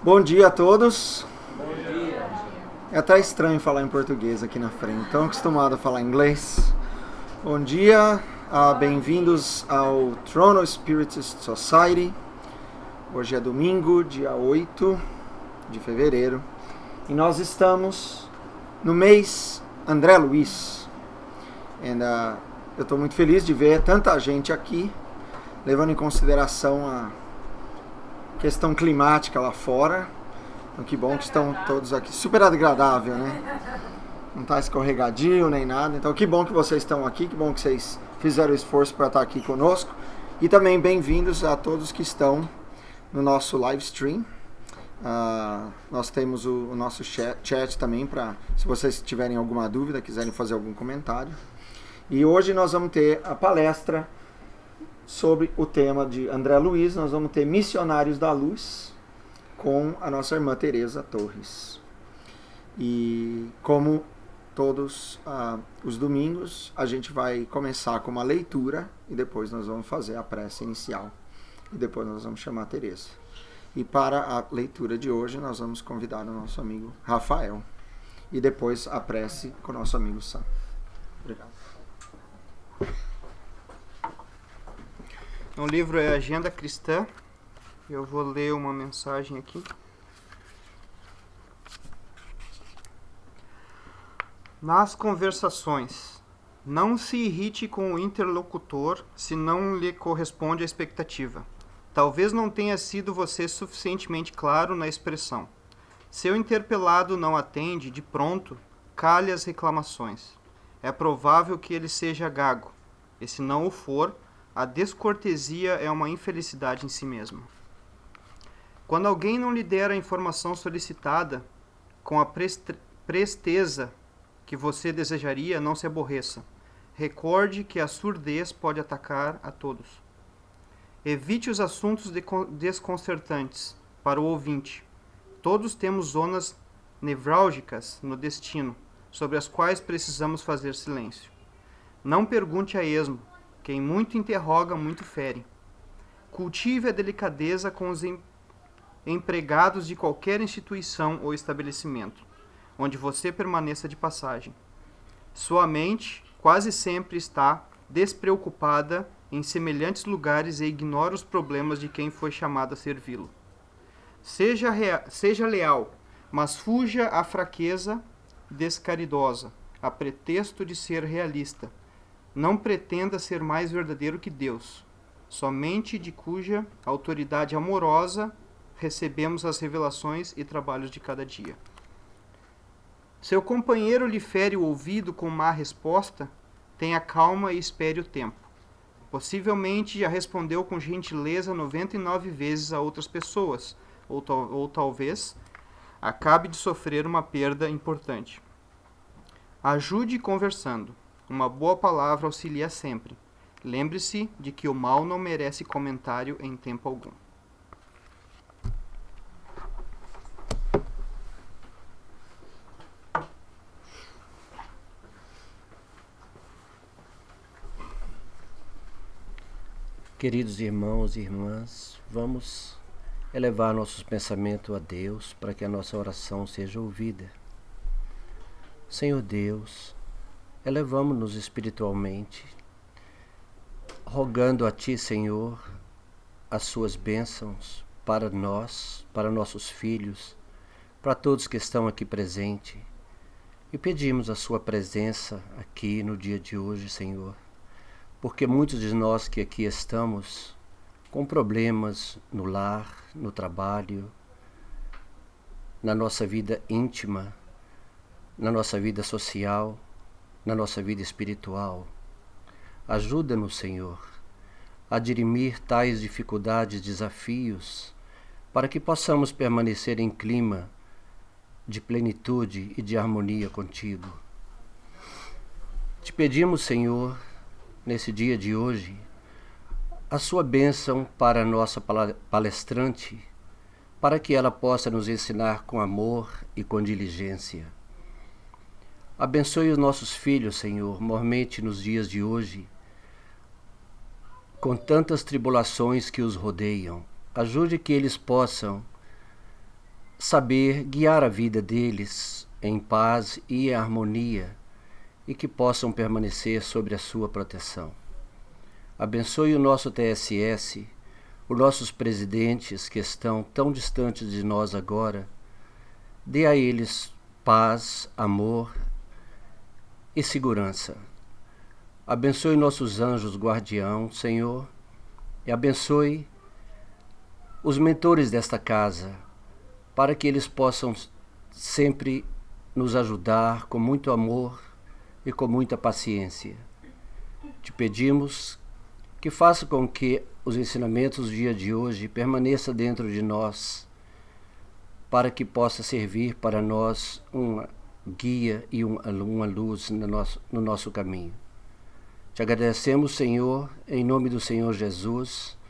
Bom dia a todos. Bom dia. É até estranho falar em português aqui na frente, tão acostumado a falar inglês. Bom dia, bem-vindos ao Toronto Spiritist Society. Hoje é domingo, dia 8 de fevereiro, e nós estamos no mês André Luiz. Eu estou muito feliz de ver tanta gente aqui, levando em consideração a questão climática lá fora. Então, que bom que estão todos aqui. Super agradável, né? Não está escorregadio nem nada. Então, que bom que vocês estão aqui. Que bom que vocês fizeram o esforço para estar aqui conosco. E também bem-vindos a todos que estão no nosso live stream. Nós temos o nosso chat também para, se vocês tiverem alguma dúvida, quiserem fazer algum comentário. E hoje nós vamos ter a palestra sobre o tema de André Luiz. Nós vamos ter Missionários da Luz com a nossa irmã Teresa Torres. E como todos os domingos, a gente vai começar com uma leitura e depois nós vamos fazer a prece inicial. E depois nós vamos chamar a Teresa. E para a leitura de hoje, nós vamos convidar o nosso amigo Rafael. E depois a prece com o nosso amigo Sam. Obrigado. O livro é Agenda Cristã. Eu vou ler uma mensagem aqui. Nas conversações, não se irrite com o interlocutor se não lhe corresponde a expectativa. Talvez não tenha sido você suficientemente claro na expressão. Se o interpelado não atende de pronto, cale as reclamações. É provável que ele seja gago, e se não o for, a descortesia é uma infelicidade em si mesma. Quando alguém não lhe der a informação solicitada com a presteza que você desejaria, não se aborreça. Recorde que a surdez pode atacar a todos. Evite os assuntos desconcertantes para o ouvinte. Todos temos zonas nevrálgicas no destino, sobre as quais precisamos fazer silêncio. Não pergunte a esmo. Quem muito interroga, muito fere. Cultive a delicadeza com os empregados de qualquer instituição ou estabelecimento, onde você permaneça de passagem. Sua mente quase sempre está despreocupada em semelhantes lugares e ignora os problemas de quem foi chamado a servi-lo. Seja leal, mas fuja à fraqueza descaridosa, a pretexto de ser realista. Não pretenda ser mais verdadeiro que Deus, somente de cuja autoridade amorosa recebemos as revelações e trabalhos de cada dia. Seu companheiro lhe fere o ouvido com má resposta, tenha calma e espere o tempo. Possivelmente já respondeu com gentileza 99 vezes a outras pessoas, ou talvez acabe de sofrer uma perda importante. Ajude conversando. Uma boa palavra auxilia sempre. Lembre-se de que o mal não merece comentário em tempo algum. Queridos irmãos e irmãs, vamos elevar nossos pensamentos a Deus para que a nossa oração seja ouvida. Senhor Deus, elevamo-nos espiritualmente, rogando a Ti, Senhor, as Suas bênçãos para nós, para nossos filhos, para todos que estão aqui presentes. E pedimos a Sua presença aqui no dia de hoje, Senhor, porque muitos de nós que aqui estamos com problemas no lar, no trabalho, na nossa vida íntima, na nossa vida social, na nossa vida espiritual. Ajuda-nos, Senhor, a dirimir tais dificuldades, desafios, para que possamos permanecer em clima de plenitude e de harmonia contigo. Te pedimos, Senhor, nesse dia de hoje, a sua bênção para a nossa palestrante, para que ela possa nos ensinar com amor e com diligência. Abençoe os nossos filhos, Senhor, mormente nos dias de hoje, com tantas tribulações que os rodeiam. Ajude que eles possam saber guiar a vida deles em paz e harmonia e que possam permanecer sob a sua proteção. Abençoe o nosso TSS, os nossos presidentes que estão tão distantes de nós agora. Dê a eles paz, amor e segurança. Abençoe nossos anjos guardião, Senhor, e abençoe os mentores desta casa, para que eles possam sempre nos ajudar com muito amor e com muita paciência. Te pedimos que faça com que os ensinamentos do dia de hoje permaneçam dentro de nós, para que possa servir para nós uma guia e uma luz no nosso caminho. Te agradecemos, Senhor, em nome do Senhor Jesus,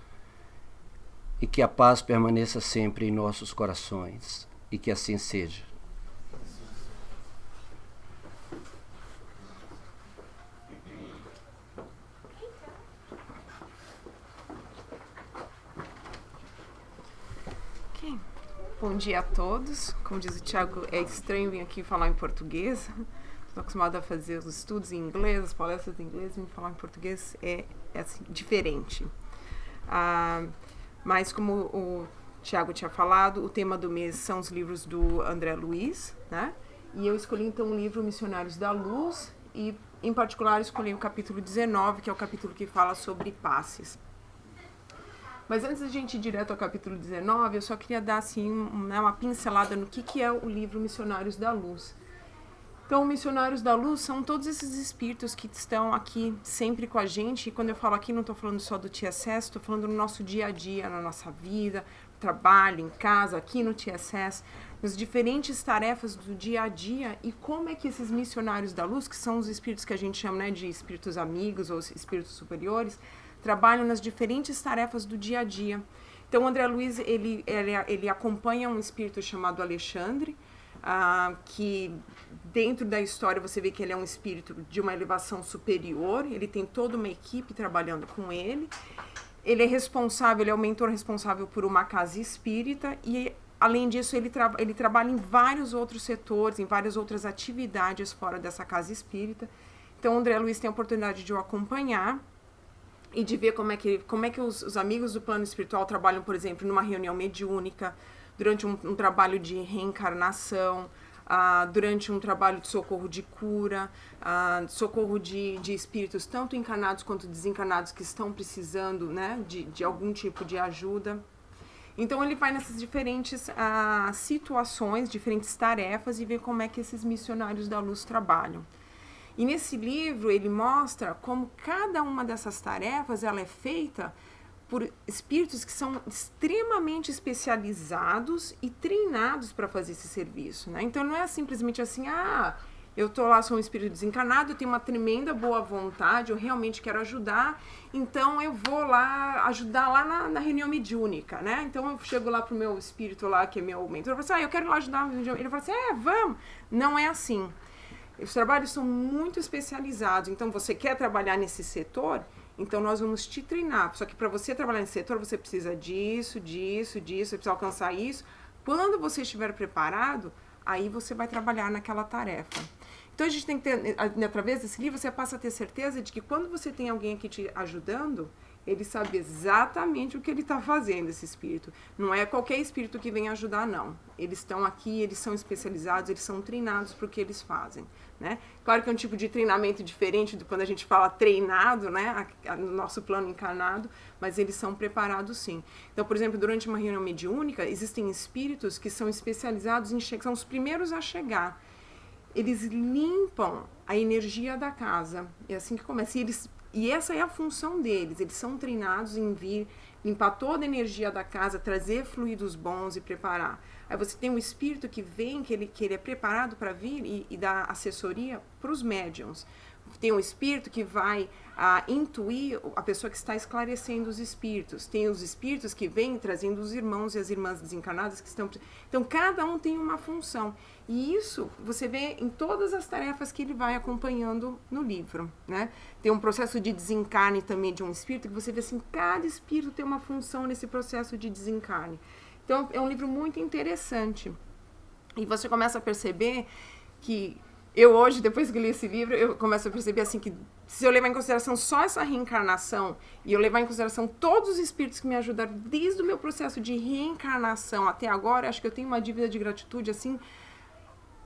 e que a paz permaneça sempre em nossos corações, e que assim seja. Bom dia a todos. Como diz o Tiago, é estranho vir aqui falar em português. Estou acostumada a fazer os estudos em inglês, as palestras em inglês, e falar em português é assim, diferente. Mas como o Tiago tinha falado, o tema do mês são os livros do André Luiz, né? E eu escolhi então o livro Missionários da Luz e, em particular, escolhi o capítulo 19, que é o capítulo que fala sobre passes. Mas antes da gente ir direto ao capítulo 19, eu só queria dar assim, uma pincelada no que é o livro Missionários da Luz. Então, Missionários da Luz são todos esses espíritos que estão aqui sempre com a gente. E quando eu falo aqui, não estou falando só do TSS, estou falando no nosso dia a dia, na nossa vida, no trabalho, em casa, aqui no TSS, nas diferentes tarefas do dia a dia. E como é que esses Missionários da Luz, que são os espíritos que a gente chama, né, de espíritos amigos ou espíritos superiores, trabalham nas diferentes tarefas do dia a dia. Então, o André Luiz, ele acompanha um espírito chamado Alexandre, que dentro da história você vê que ele é um espírito de uma elevação superior, ele tem toda uma equipe trabalhando com ele. Ele é responsável, ele é o mentor responsável por uma casa espírita e, além disso, ele trabalha em vários outros setores, em várias outras atividades fora dessa casa espírita. Então, o André Luiz tem a oportunidade de o acompanhar e de ver como é que os amigos do plano espiritual trabalham, por exemplo, numa reunião mediúnica, durante um trabalho de reencarnação, durante um trabalho de socorro de cura, socorro de espíritos tanto encarnados quanto desencarnados que estão precisando, né, de algum tipo de ajuda. Então ele vai nessas diferentes situações, diferentes tarefas e vê como é que esses missionários da luz trabalham. E nesse livro ele mostra como cada uma dessas tarefas ela é feita por espíritos que são extremamente especializados e treinados para fazer esse serviço, né? Então não é simplesmente assim, eu tô lá, sou um espírito desencarnado, eu tenho uma tremenda boa vontade, eu realmente quero ajudar, então eu vou lá ajudar lá na reunião mediúnica, né? Então eu chego lá pro meu espírito lá, que é meu mentor, eu falo assim, eu quero lá ajudar, ele fala assim, vamos. Não é assim. Os trabalhos são muito especializados, então você quer trabalhar nesse setor, então nós vamos te treinar. Só que para você trabalhar nesse setor, você precisa disso, você precisa alcançar isso. Quando você estiver preparado, aí você vai trabalhar naquela tarefa. Então a gente tem que ter, através desse livro, você passa a ter certeza de que quando você tem alguém aqui te ajudando, ele sabe exatamente o que ele está fazendo, esse espírito. Não é qualquer espírito que vem ajudar, não. Eles estão aqui, eles são especializados, eles são treinados para o que eles fazem, né? Claro que é um tipo de treinamento diferente do quando a gente fala treinado, né, no nosso plano encarnado, mas eles são preparados sim. Então, por exemplo, durante uma reunião mediúnica, existem espíritos que são especializados em são os primeiros a chegar. Eles limpam a energia da casa. É assim que começa. E essa é a função deles. Eles são treinados em vir, limpar toda a energia da casa, trazer fluidos bons e preparar. Aí você tem um espírito que vem, que ele é preparado para vir e dar assessoria para os médiums. Tem um espírito que vai intuir a pessoa que está esclarecendo os espíritos. Tem os espíritos que vêm trazendo os irmãos e as irmãs desencarnadas que estão... Então, cada um tem uma função. E isso você vê em todas as tarefas que ele vai acompanhando no livro, né? Tem um processo de desencarne também de um espírito, que você vê assim, cada espírito tem uma função nesse processo de desencarne. Então, é um livro muito interessante. E você começa a perceber que eu hoje, depois que li esse livro, eu começo a perceber assim que se eu levar em consideração só essa reencarnação e eu levar em consideração todos os espíritos que me ajudaram desde o meu processo de reencarnação até agora, acho que eu tenho uma dívida de gratitude assim,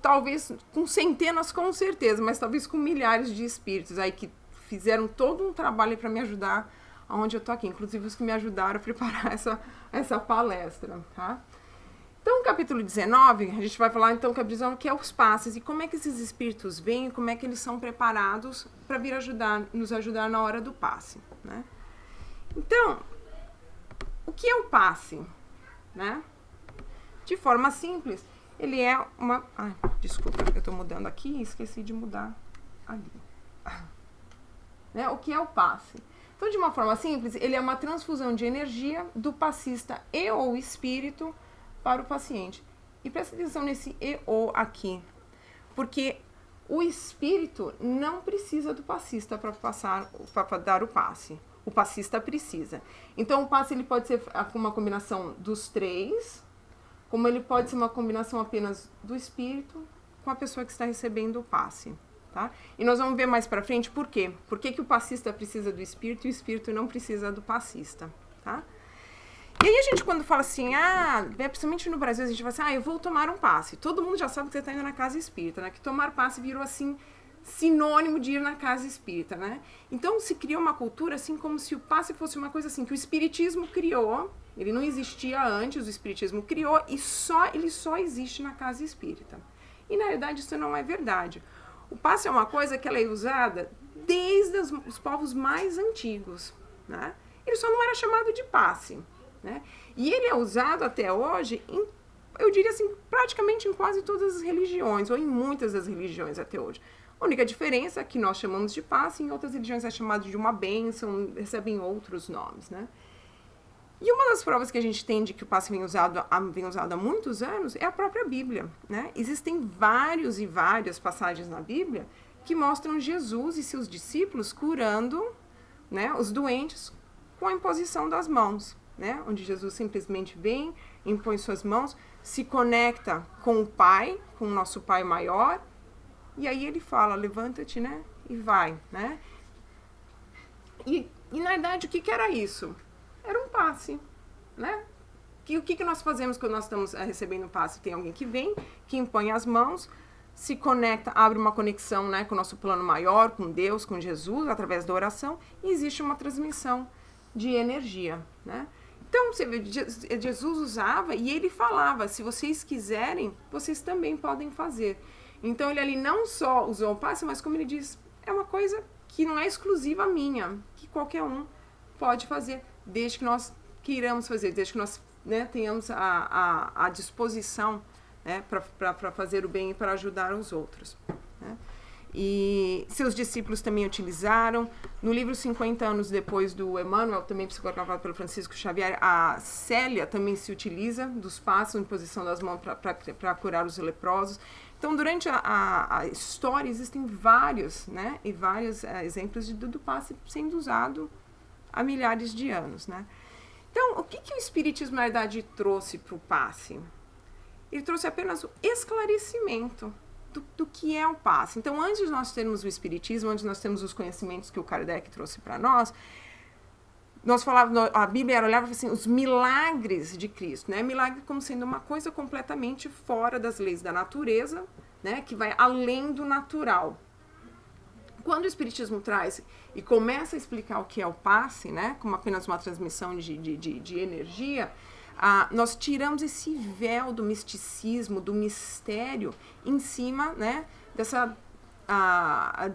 talvez com centenas com certeza, mas talvez com milhares de espíritos aí que fizeram todo um trabalho para me ajudar aonde eu tô aqui, inclusive os que me ajudaram a preparar essa palestra, tá? Então, no capítulo 19, a gente vai falar então que é os passes e como é que esses espíritos vêm, como é que eles são preparados para vir nos ajudar na hora do passe, né? Então, o que é o passe, né? De forma simples, ele é uma... Ai, desculpa, eu estou mudando aqui e esqueci de mudar ali. Né? O que é o passe? Então, de uma forma simples, ele é uma transfusão de energia do passista e ou espírito para o paciente. E presta atenção nesse e ou aqui, porque o espírito não precisa do passista para dar o passe. O passista precisa. Então, o passe ele pode ser uma combinação dos três, como ele pode ser uma combinação apenas do espírito com a pessoa que está recebendo o passe. Tá? E nós vamos ver mais para frente por quê. Por que o passista precisa do espírito e o espírito não precisa do passista. Tá? E aí a gente quando fala assim, principalmente no Brasil, a gente fala assim, eu vou tomar um passe. Todo mundo já sabe que você está indo na casa espírita, né? Que tomar passe virou assim, sinônimo de ir na casa espírita, né? Então se criou uma cultura assim como se o passe fosse uma coisa assim, que o espiritismo criou, ele não existia antes, o espiritismo criou e ele só existe na casa espírita. E na verdade isso não é verdade. O passe é uma coisa que ela é usada desde os povos mais antigos, né? Ele só não era chamado de passe. Né? E ele é usado até hoje, eu diria assim, praticamente em quase todas as religiões, ou em muitas das religiões até hoje. A única diferença é que nós chamamos de passe, em outras religiões é chamado de uma bênção, recebem outros nomes. Né? E uma das provas que a gente tem de que o passe vem usado há muitos anos é a própria Bíblia. Né? Existem vários e várias passagens na Bíblia que mostram Jesus e seus discípulos curando, né, os doentes com a imposição das mãos. Né, onde Jesus simplesmente vem, impõe suas mãos, se conecta com o Pai, com o nosso Pai maior, e aí ele fala, levanta-te, né, e vai, né. E na verdade, o que era isso? Era um passe, né. O que nós fazemos quando nós estamos recebendo um passe? Tem alguém que vem, que impõe as mãos, se conecta, abre uma conexão, né, com o nosso plano maior, com Deus, com Jesus, através da oração, e existe uma transmissão de energia, né. Então, você vê, Jesus usava e ele falava, se vocês quiserem, vocês também podem fazer. Então, ele ali não só usou o passe, mas como ele diz, é uma coisa que não é exclusiva minha, que qualquer um pode fazer, desde que nós queiramos fazer, desde que nós, né, tenhamos a disposição, né, para fazer o bem e para ajudar os outros. Né? E seus discípulos também utilizaram. No livro 50 anos depois do Emmanuel, também psicografado pelo Francisco Xavier, a Célia também se utiliza dos passos, imposição das mãos para curar os leprosos. Então, durante a história, existem vários, né, e vários exemplos do passe sendo usado há milhares de anos. Né? Então, o que o Espiritismo, na verdade, trouxe para o passe? Ele trouxe apenas o esclarecimento do que é o passe. Então, antes de nós termos o Espiritismo, antes de nós termos os conhecimentos que o Kardec trouxe para nós falávamos, a Bíblia olhava assim, os milagres de Cristo, né? Milagre como sendo uma coisa completamente fora das leis da natureza, né? Que vai além do natural. Quando o Espiritismo traz e começa a explicar o que é o passe, né? Como apenas uma transmissão de energia, nós tiramos esse véu do misticismo, do mistério em cima, né,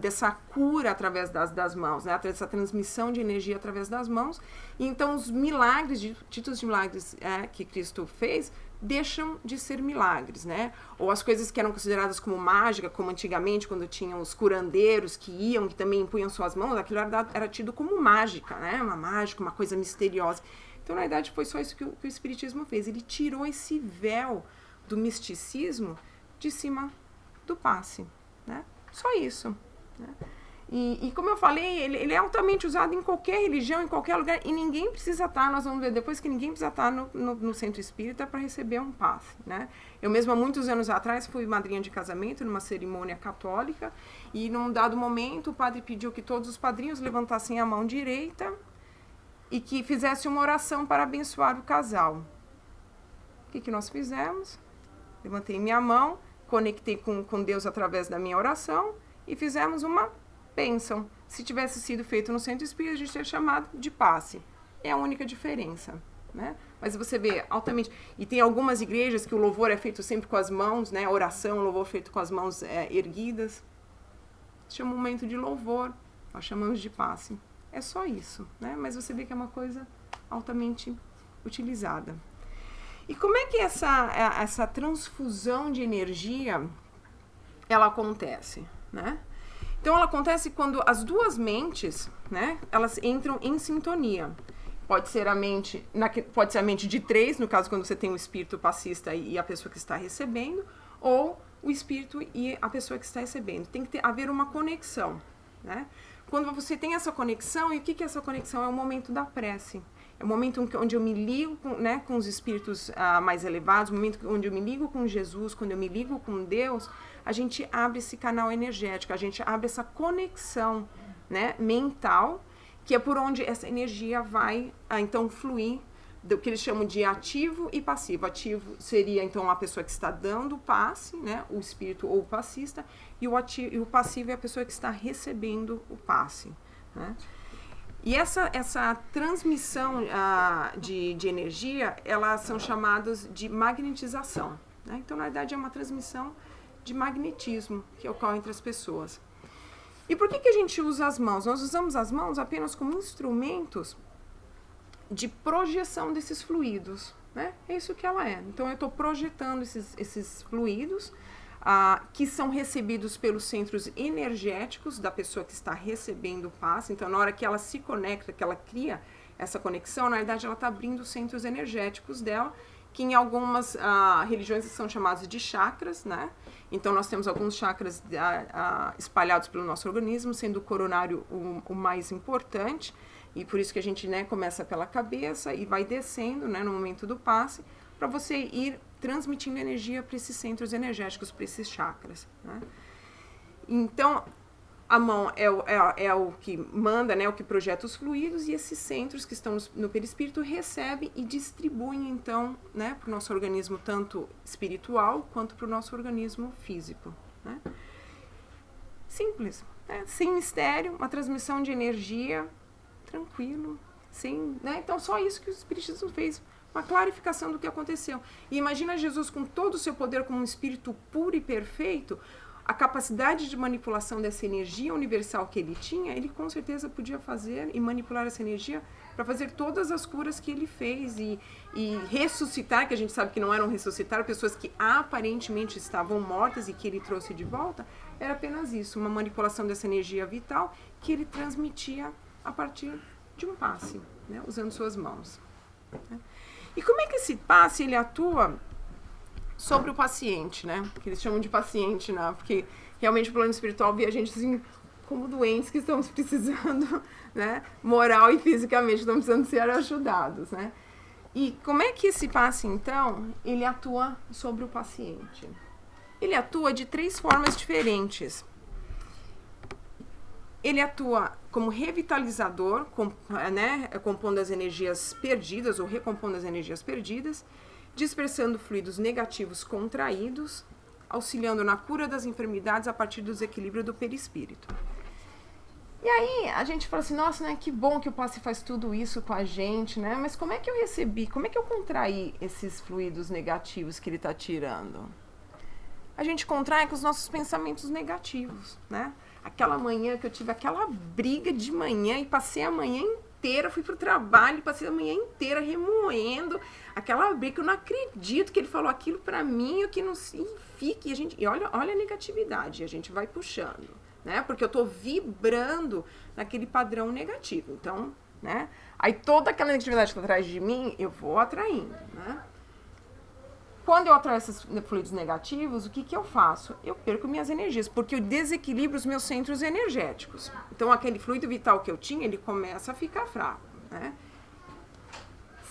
dessa cura através das mãos, né, dessa transmissão de energia através das mãos. E então os milagres, títulos de milagres que Cristo fez, deixam de ser milagres, né? Ou as coisas que eram consideradas como mágica, como antigamente, quando tinham os curandeiros que também impunham suas mãos, aquilo era tido como mágica, né? Uma mágica, uma coisa misteriosa. Então, na verdade, foi só isso que o Espiritismo fez. Ele tirou esse véu do misticismo de cima do passe, né? Só isso. Né? E como eu falei, ele é altamente usado em qualquer religião, em qualquer lugar, e ninguém precisa estar, nós vamos ver depois que ninguém precisa estar no centro espírita para receber um passe, né? Eu mesmo, há muitos anos atrás, fui madrinha de casamento numa cerimônia católica, e num dado momento o padre pediu que todos os padrinhos levantassem a mão direita e que fizessem uma oração para abençoar o casal. O que nós fizemos? Levantei minha mão, conectei com Deus através da minha oração e fizemos uma bênção. Se tivesse sido feito no centro espírita, a gente teria chamado de passe. É a única diferença, né? Mas você vê altamente... E tem algumas igrejas que o louvor é feito sempre com as mãos, né? A oração, o louvor feito com as mãos erguidas. Isso é um momento de louvor. Nós chamamos de passe. É só isso, né? Mas você vê que é uma coisa altamente utilizada. E como é que essa transfusão de energia ela acontece, né? Então, ela acontece quando as duas mentes, né, elas entram em sintonia. Pode ser a mente de 3, no caso, quando você tem o espírito passista e a pessoa que está recebendo, ou o espírito e a pessoa que está recebendo. Tem que haver uma conexão, né? Quando você tem essa conexão, e o que é essa conexão? É o momento da prece. É o momento onde eu me ligo com os espíritos mais elevados, o momento onde eu me ligo com Jesus, quando eu me ligo com Deus, a gente abre esse canal energético, a gente abre essa conexão, né, mental, que é por onde essa energia vai, então, fluir, do que eles chamam de ativo e passivo. Ativo seria, então, a pessoa que está dando o passe, né, o espírito ou o passista, e o passivo é a pessoa que está recebendo o passe, né? E essa transmissão de energia, elas são chamadas de magnetização, né? Então, na verdade, é uma transmissão de magnetismo que ocorre entre as pessoas. E por que a gente usa as mãos? Nós usamos as mãos apenas como instrumentos de projeção desses fluidos, né? É isso que ela é. Então, eu estou projetando esses fluidos que são recebidos pelos centros energéticos da pessoa que está recebendo o passe. Então, na hora que ela se conecta, que ela cria essa conexão, na verdade, ela está abrindo os centros energéticos dela, que em algumas religiões são chamados de chakras, né? Então, nós temos alguns chakras espalhados pelo nosso organismo, sendo o coronário o mais importante, e por isso que a gente, né, começa pela cabeça e vai descendo, né, no momento do passe, para você ir transmitindo energia para esses centros energéticos, para esses chakras, né? Então, a mão é o que manda, né, o que projeta os fluidos, e esses centros que estão no perispírito recebem e distribuem, então, né, para o nosso organismo, tanto espiritual quanto para o nosso organismo físico, né? Simples, né? Sem mistério, uma transmissão de energia, tranquilo, sem, né? Então, só isso que o Espiritismo fez, uma clarificação do que aconteceu. E imagina Jesus com todo o seu poder como um espírito puro e perfeito, a capacidade de manipulação dessa energia universal que ele tinha, ele com certeza podia fazer e manipular essa energia para fazer todas as curas que ele fez e ressuscitar, que a gente sabe que não eram ressuscitar, pessoas que aparentemente estavam mortas e que ele trouxe de volta, era apenas isso, uma manipulação dessa energia vital que ele transmitia a partir de um passe, né, usando suas mãos, né? E como é que esse passe ele atua sobre o paciente, né? Que eles chamam de paciente, né? Porque realmente o plano espiritual vê a gente assim como doentes que estamos precisando, né? Moral e fisicamente estamos precisando ser ajudados, né? E como é que esse passe, então, ele atua sobre o paciente? Ele atua de 3 formas diferentes. Ele atua como revitalizador, né, compondo as energias perdidas ou recompondo as energias perdidas, dispersando fluidos negativos contraídos, auxiliando na cura das enfermidades a partir do desequilíbrio do perispírito. E aí a gente fala assim, nossa, né, que bom que o passe faz tudo isso com a gente, né? Mas como é que eu recebi, como é que eu contraí esses fluidos negativos que ele está tirando? A gente contrai com os nossos pensamentos negativos, né? Aquela manhã que eu tive aquela briga de manhã e passei a manhã inteira, fui pro trabalho e passei a manhã inteira remoendo aquela briga, eu não acredito que ele falou aquilo pra mim, eu que não sei, fique, e olha a negatividade, a gente vai puxando, né? Porque eu tô vibrando naquele padrão negativo, então, né? Aí toda aquela negatividade que tá atrás de mim, eu vou atraindo, né? Quando eu atraio esses fluidos negativos, o que eu faço? Eu perco minhas energias, porque eu desequilibro os meus centros energéticos. Então, aquele fluido vital que eu tinha, ele começa a ficar fraco, né?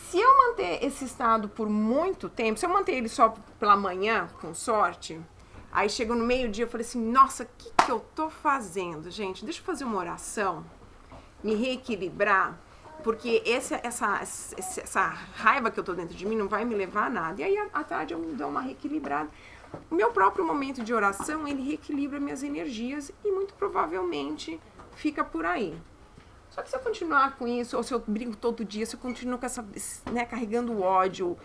Se eu manter esse estado por muito tempo, se eu manter ele só pela manhã, com sorte, aí chegou no meio-dia, eu falei assim, nossa, o que eu tô fazendo, gente? Deixa eu fazer uma oração, me reequilibrar, porque essa raiva que eu tô dentro de mim não vai me levar a nada. E aí, à tarde, eu me dou uma reequilibrada. O meu próprio momento de oração, ele reequilibra minhas energias e muito provavelmente fica por aí. Só que se eu continuar com isso, ou se eu brigo todo dia, se eu continuo com essa, né, carregando ódio,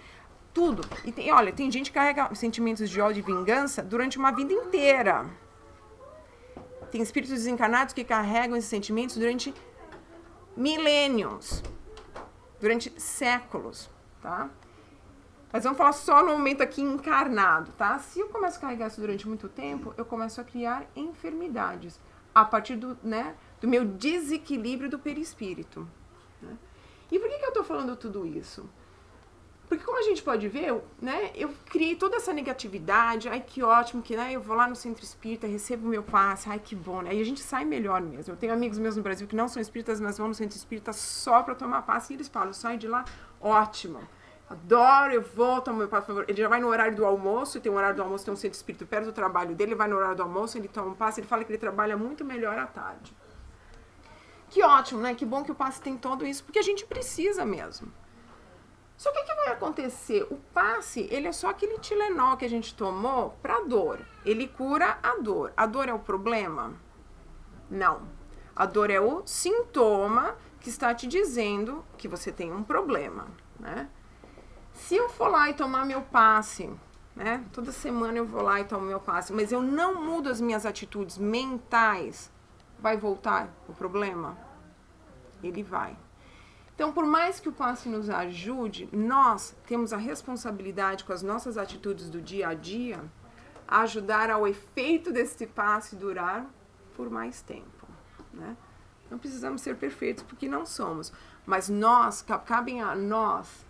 tudo. E olha, tem gente que carrega sentimentos de ódio e vingança durante uma vida inteira. Tem espíritos desencarnados que carregam esses sentimentos durante milênios, durante séculos, tá? Mas vamos falar só no momento aqui encarnado, tá? Se eu começo a carregar isso durante muito tempo, eu começo a criar enfermidades a partir do meu desequilíbrio do perispírito, né? E por que eu tô falando tudo isso? Porque como a gente pode ver, né, eu criei toda essa negatividade, ai que ótimo, que né, eu vou lá no centro espírita, recebo o meu passe, ai que bom, né? E a gente sai melhor mesmo. Eu tenho amigos meus no Brasil que não são espíritas, mas vão no centro espírita só para tomar passe, e eles falam, sai de lá, ótimo, adoro, eu vou tomar meu passe, por favor. Ele já vai no horário do almoço, tem um horário do almoço, tem um centro espírita perto do trabalho dele, ele vai no horário do almoço, ele toma um passe, ele fala que ele trabalha muito melhor à tarde. Que ótimo, né? Que bom que o passe tem todo isso, porque a gente precisa mesmo. Só que o que vai acontecer? O passe, ele é só aquele Tilenol que a gente tomou para dor. Ele cura a dor. A dor é o problema? Não. A dor é o sintoma que está te dizendo que você tem um problema, né? Se eu for lá e tomar meu passe, né? Toda semana eu vou lá e tomo meu passe, mas eu não mudo as minhas atitudes mentais, vai voltar o problema? Ele vai. Então, por mais que o passe nos ajude, nós temos a responsabilidade com as nossas atitudes do dia a dia a ajudar ao efeito desse passe durar por mais tempo, né? Não precisamos ser perfeitos porque não somos, mas cabem a nós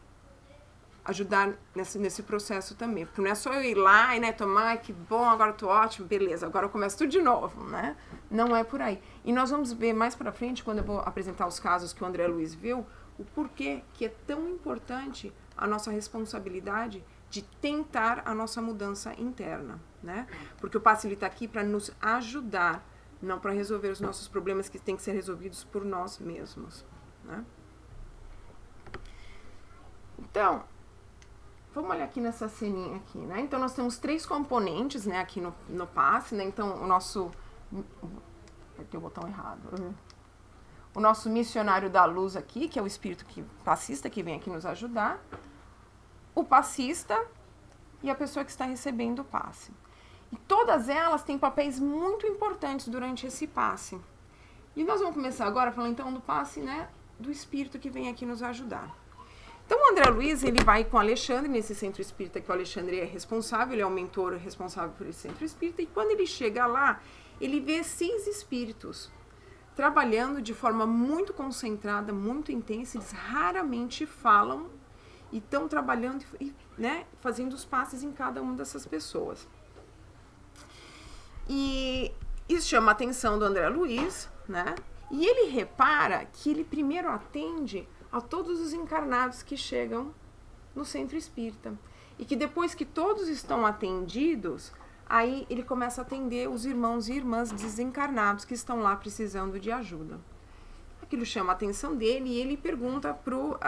ajudar nesse processo também, porque não é só eu ir lá e né, tomar, que bom, agora eu tô ótimo, beleza, agora eu começo tudo de novo, né? Não é por aí. E nós vamos ver mais pra frente, quando eu vou apresentar os casos que o André Luiz viu, o porquê que é tão importante a nossa responsabilidade de tentar a nossa mudança interna, né? Porque o passe está aqui para nos ajudar, não para resolver os nossos problemas que têm que ser resolvidos por nós mesmos, né? Então, vamos olhar aqui nessa ceninha aqui, né? Então, nós temos 3 componentes, né, aqui no passe, né? Então, o nosso... Apertei o botão errado. O nosso missionário da luz aqui, que é o espírito passista que vem aqui nos ajudar. O passista e a pessoa que está recebendo o passe. E todas elas têm papéis muito importantes durante esse passe. E nós vamos começar agora falando então do passe, né, do espírito que vem aqui nos ajudar. Então, o André Luiz, ele vai com o Alexandre, nesse centro espírita, que o Alexandre é responsável, ele é o mentor responsável por esse centro espírita, e quando ele chega lá, ele vê 6 espíritos trabalhando de forma muito concentrada, muito intensa, eles raramente falam, e estão trabalhando, né, fazendo os passes em cada uma dessas pessoas. E isso chama a atenção do André Luiz, né, e ele repara que ele primeiro atende a todos os encarnados que chegam no centro espírita. E que depois que todos estão atendidos, aí ele começa a atender os irmãos e irmãs desencarnados que estão lá precisando de ajuda. Aquilo chama a atenção dele e ele pergunta pro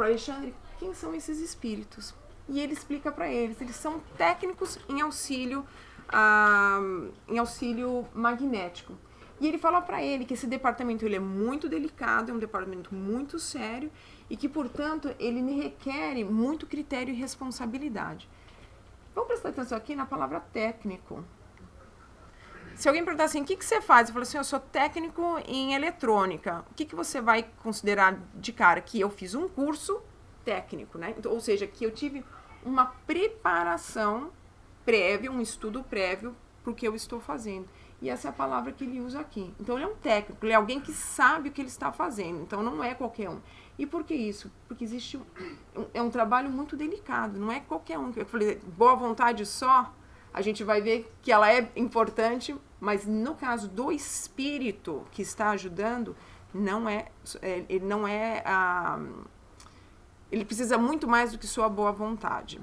Alexandre quem são esses espíritos. E ele explica para eles são técnicos em auxílio magnético. E ele fala para ele que esse departamento ele é muito delicado, é um departamento muito sério e que, portanto, ele requer muito critério e responsabilidade. Vamos prestar atenção aqui na palavra técnico. Se alguém perguntar assim, o que você faz? Eu falo assim, eu sou técnico em eletrônica. O que você vai considerar de cara? Que eu fiz um curso técnico, né? Então, ou seja, que eu tive uma preparação prévia, um estudo prévio para o que eu estou fazendo. E essa é a palavra que ele usa aqui. Então, ele é um técnico, ele é alguém que sabe o que ele está fazendo. Então, não é qualquer um. E por que isso? Porque existe é um trabalho muito delicado, não é qualquer um. Eu falei, boa vontade só, a gente vai ver que ela é importante, mas no caso do espírito que está ajudando, ele não é ele precisa muito mais do que sua boa vontade.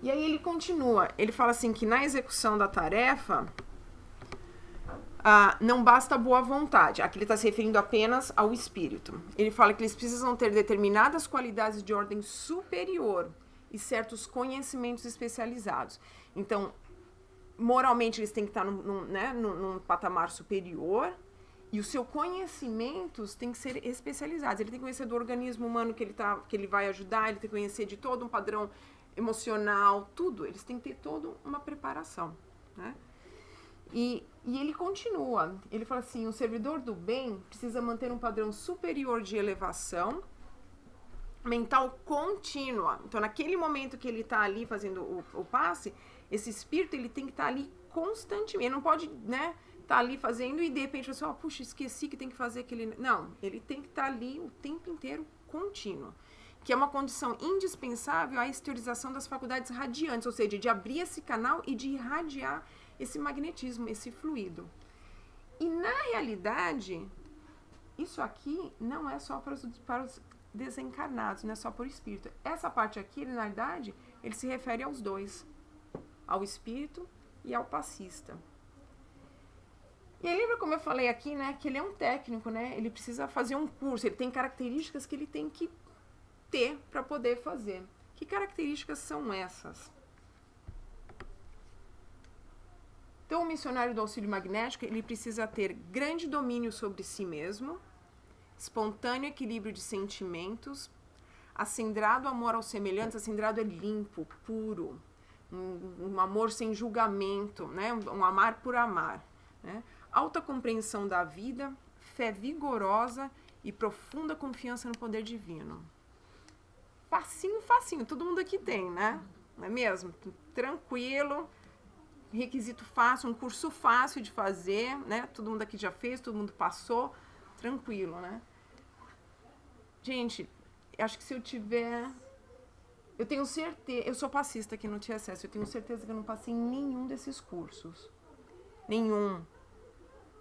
E aí ele continua, ele fala assim que na execução da tarefa não basta boa vontade. Aqui ele está se referindo apenas ao espírito. Ele fala que eles precisam ter determinadas qualidades de ordem superior e certos conhecimentos especializados. Então, moralmente eles têm que estar num patamar superior e os seus conhecimentos têm que ser especializados. Ele tem que conhecer do organismo humano que ele vai ajudar, ele tem que conhecer de todo um padrão emocional, tudo. Eles têm que ter toda uma preparação, né? E ele continua, ele fala assim, o servidor do bem precisa manter um padrão superior de elevação mental contínua. Então, naquele momento que ele está ali fazendo o passe, esse espírito ele tem que estar ali constantemente. Ele não pode, né, estar ali fazendo e de repente você, puxa, esqueci que tem que fazer aquele... Não, ele tem que estar ali o tempo inteiro contínuo, que é uma condição indispensável à exteriorização das faculdades radiantes, ou seja, de abrir esse canal e de irradiar esse magnetismo, esse fluido. E na realidade, isso aqui não é só para os desencarnados, não é só para o espírito. Essa parte aqui, na realidade, ele se refere aos dois, ao espírito e ao passista. E aí, lembra como eu falei aqui, né, que ele é um técnico, né, ele precisa fazer um curso, ele tem características que ele tem que ter para poder fazer. Que características são essas? Então, o missionário do auxílio magnético, ele precisa ter grande domínio sobre si mesmo, espontâneo equilíbrio de sentimentos, acendrado amor aos semelhantes. Acendrado é limpo, puro, um amor sem julgamento, né? Um amar por amar, né? Alta compreensão da vida, fé vigorosa e profunda confiança no poder divino. Facinho, facinho, todo mundo aqui tem, né? Não é mesmo? Tranquilo. Requisito fácil, um curso fácil de fazer, né? Todo mundo aqui já fez, todo mundo passou, tranquilo, né? Gente, acho que se eu tiver... Eu tenho certeza... Eu sou passista aqui no TSS, eu tenho certeza que eu não passei em nenhum desses cursos. Nenhum.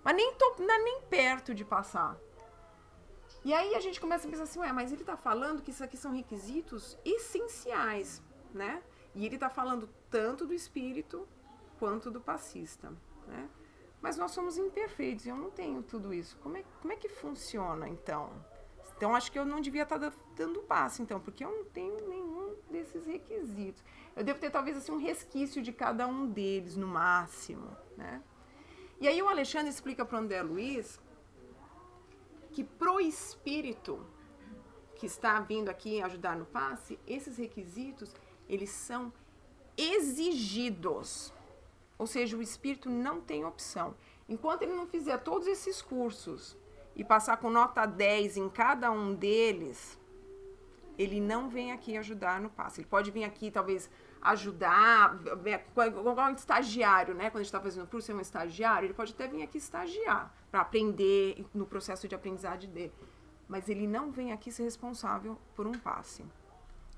Mas nem perto de passar. E aí a gente começa a pensar assim, mas ele tá falando que isso aqui são requisitos essenciais, né? E ele tá falando tanto do espírito quanto do passista, né? Mas nós somos imperfeitos, eu não tenho tudo isso. Como é que funciona, então? Então, acho que eu não devia estar dando passe, então, porque eu não tenho nenhum desses requisitos. Eu devo ter, talvez, assim, um resquício de cada um deles, no máximo, né? E aí o Alexandre explica para o André Luiz que pro espírito que está vindo aqui ajudar no passe, esses requisitos, eles são exigidos. Ou seja, o espírito não tem opção. Enquanto ele não fizer todos esses cursos e passar com nota 10 em cada um deles, ele não vem aqui ajudar no passe. Ele pode vir aqui, talvez, ajudar, igual um estagiário, né? Quando a gente está fazendo o curso, é um estagiário, ele pode até vir aqui estagiar para aprender no processo de aprendizagem dele. Mas ele não vem aqui ser responsável por um passe.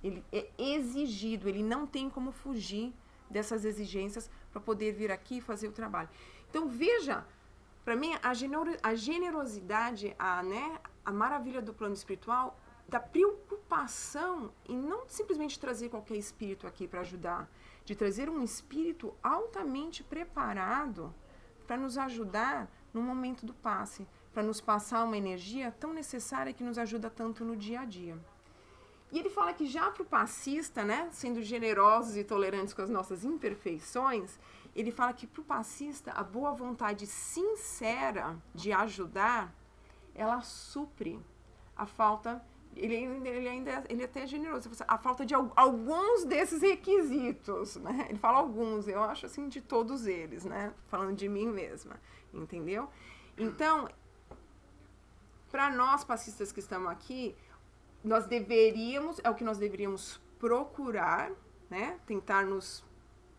Ele é exigido, ele não tem como fugir dessas exigências para poder vir aqui e fazer o trabalho. Então, veja, para mim, a generosidade, a maravilha do plano espiritual, da preocupação em não simplesmente trazer qualquer espírito aqui para ajudar, de trazer um espírito altamente preparado para nos ajudar no momento do passe, para nos passar uma energia tão necessária que nos ajuda tanto no dia a dia. E ele fala que já para o passista, né, sendo generosos e tolerantes com as nossas imperfeições, ele fala que para o passista a boa vontade sincera de ajudar, ela supre a falta, ele até é generoso, a falta de alguns desses requisitos, né? Ele fala alguns, eu acho assim de todos eles, né? Falando de mim mesma, entendeu? Então, para nós passistas que estamos aqui, é o que nós deveríamos procurar, né? Tentar nos,